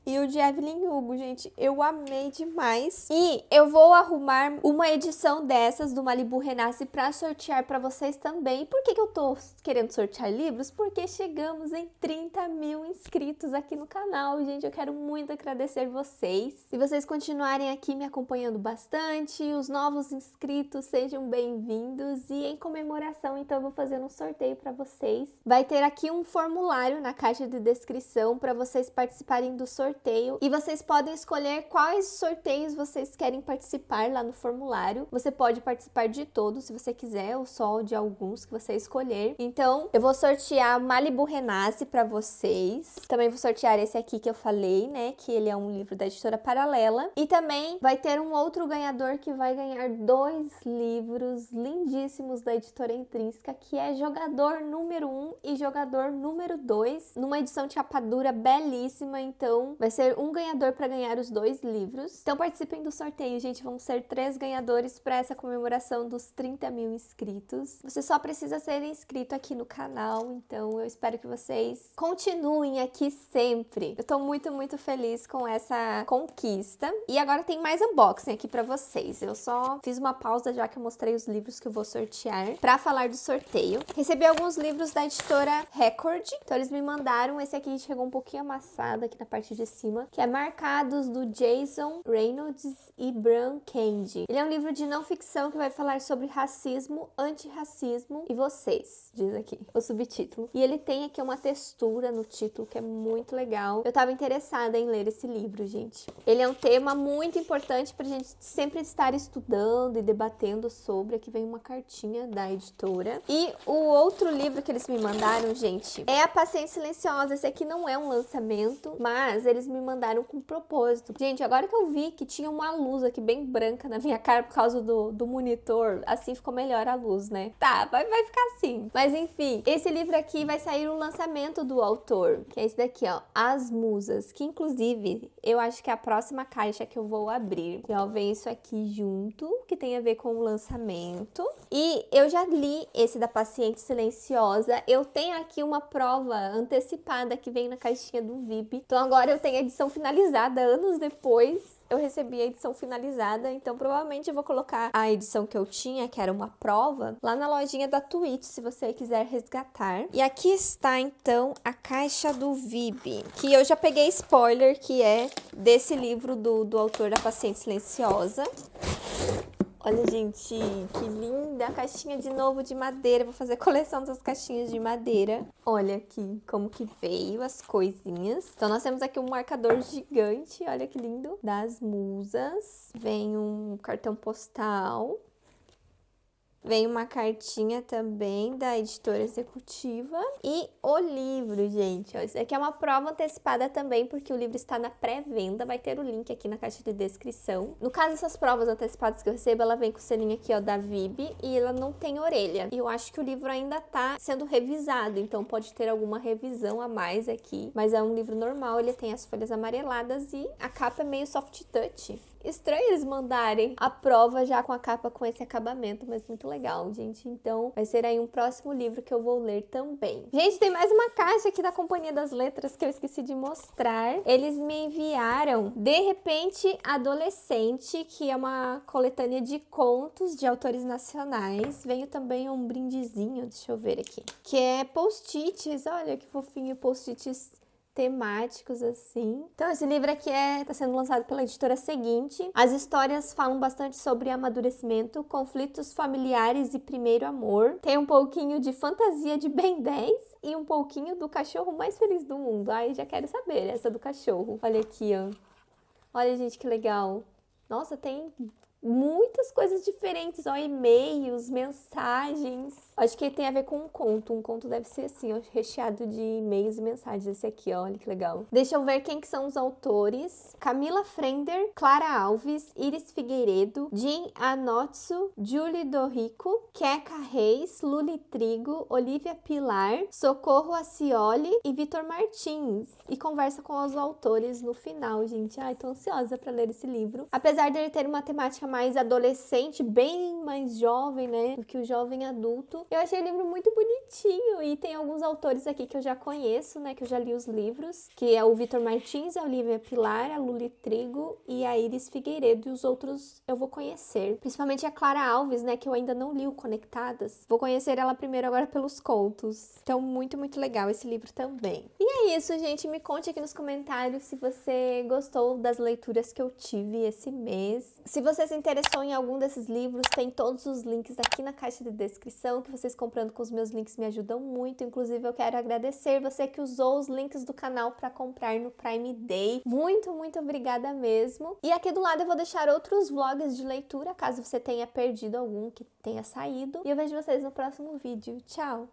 e o de Evelyn Hugo, gente. Eu amei demais. E eu vou arrumar uma edição dessas do Malibu Renasce pra sortear pra vocês também. Por que eu tô querendo sortear livros? Porque chegamos em 30 mil inscritos aqui no canal, gente. Eu quero muito agradecer vocês. Se vocês continuarem aqui me acompanhando bastante, os novos inscritos sejam bem-vindos. E em comemoração, então, eu vou fazer um sorteio pra vocês. Vai ter aqui um formulário na caixa de descrição pra vocês participarem do sorteio. E vocês podem escolher quais sorteios vocês querem participar lá no formulário. Você pode participar de todos, se você quiser, ou só de alguns que você escolher. Então, eu vou sortear Malibu Renasce pra vocês. Também vou sortear esse aqui que eu falei, né? Que ele é um livro da editora Paralela. E também vai ter um outro ganhador que vai ganhar 2 livros lindíssimos da editora Intrínseca, que é Jogador número 1 e Jogador número 2, numa edição de capa dura belíssima. Então, vai ser um ganhador para ganhar os 2 livros. Então, participem do sorteio, gente. Vão ser 3 ganhadores para essa comemoração dos 30 mil inscritos. Você só precisa ser inscrito aqui no canal. Então, eu espero que vocês continuem aqui sempre. Eu tô muito, muito feliz com essa conquista. E agora tem mais unboxing aqui para vocês. Eu só fiz uma pausa já que eu mostrei os livros que eu vou sortear para falar do sorteio. Recebi alguns livros da editora Record. Então, eles me mandaram. Esse aqui chegou um pouquinho amassado aqui na parte de cima, que é Marcados, do Jason Reynolds e Bran Kendi. Ele é um livro de não ficção que vai falar sobre racismo, antirracismo e vocês, diz aqui o subtítulo. E ele tem aqui uma textura no título que é muito legal. Eu tava interessada em ler esse livro, gente. Ele é um tema muito importante pra gente sempre estar estudando e debatendo sobre. Aqui vem uma cartinha da editora. E o outro livro que eles me mandaram, gente, é A Paciente Silenciosa. Esse aqui não é um lançamento, mas eles me mandaram com propósito. Gente, agora que eu vi que tinha uma luz aqui bem branca na minha cara por causa do monitor, assim ficou melhor a luz, né? Tá, vai ficar assim. Mas enfim, esse livro aqui vai sair o lançamento do autor, que é esse daqui, ó, As Musas, que inclusive eu acho que é a próxima caixa que eu vou abrir. E ó, vem isso aqui junto, que tem a ver com o lançamento. E eu já li esse da Paciente Silenciosa. Eu tenho aqui uma prova antecipada que vem na caixinha do VIP. Então agora eu tenho a edição finalizada, anos depois. Eu recebi a edição finalizada, então provavelmente eu vou colocar a edição que eu tinha, que era uma prova, lá na lojinha da Twitch, se você quiser resgatar. E aqui está, então, a caixa do VIP, que eu já peguei spoiler, que é desse livro do autor da Paciente Silenciosa. Olha, gente, que linda! A caixinha de novo de madeira. Vou fazer coleção das caixinhas de madeira. Olha aqui como que veio as coisinhas. Então, nós temos aqui um marcador gigante. Olha que lindo. Das Musas. Vem um cartão postal. Vem uma cartinha também da editora executiva e o livro, gente. Ó, isso aqui é uma prova antecipada também, porque o livro está na pré-venda. Vai ter o link aqui na caixa de descrição. No caso, essas provas antecipadas que eu recebo, ela vem com o selinho aqui, ó, da VIB, e ela não tem orelha. E eu acho que o livro ainda tá sendo revisado, então pode ter alguma revisão a mais aqui. Mas é um livro normal, ele tem as folhas amareladas e a capa é meio soft touch. Estranho eles mandarem a prova já com a capa com esse acabamento, mas muito legal, gente. Então, vai ser aí um próximo livro que eu vou ler também. Gente, tem mais uma caixa aqui da Companhia das Letras que eu esqueci de mostrar. Eles me enviaram De Repente Adolescente, que é uma coletânea de contos de autores nacionais. Veio também um brindezinho, deixa eu ver aqui, que é post-its. Olha que fofinho, post-its temáticos assim. Então esse livro aqui tá sendo lançado pela editora Seguinte. As histórias falam bastante sobre amadurecimento, conflitos familiares e primeiro amor. Tem um pouquinho de fantasia de Ben 10 e um pouquinho do cachorro mais feliz do mundo. Ai, já quero saber essa do cachorro. Olha aqui, ó. Olha, gente, que legal. Nossa, tem muitas coisas diferentes, ó, e-mails, mensagens. Acho que tem a ver com um conto. Um conto deve ser assim, ó, recheado de e-mails e mensagens. Esse aqui, ó, olha que legal. Deixa eu ver quem que são os autores. Camila Frender, Clara Alves, Iris Figueiredo, Jean Anotsu, Julie Dorrico, Queca Reis, Luli Trigo, Olivia Pilar, Socorro Acioli e Vitor Martins. E conversa com os autores no final, gente. Ai, tô ansiosa pra ler esse livro. Apesar dele ter uma temática mais adolescente, bem mais jovem, né, do que o jovem adulto, Eu achei o livro muito bonitinho e tem alguns autores aqui que eu já conheço, né, que eu já li os livros, que é o Vitor Martins, a Olivia Pilar, a Luli Trigo e a Iris Figueiredo, e os outros eu vou conhecer. Principalmente a Clara Alves, né, que eu ainda não li o Conectadas. Vou conhecer ela primeiro agora pelos contos. Então, muito, muito legal esse livro também. E é isso, gente. Me conte aqui nos comentários se você gostou das leituras que eu tive esse mês. Se você se interessou em algum desses livros, tem todos os links aqui na caixa de descrição, que vocês comprando com os meus links me ajudam muito. Inclusive, eu quero agradecer você que usou os links do canal para comprar no Prime Day. Muito, muito obrigada mesmo. E aqui do lado eu vou deixar outros vlogs de leitura, caso você tenha perdido algum que tenha saído. E eu vejo vocês no próximo vídeo. Tchau!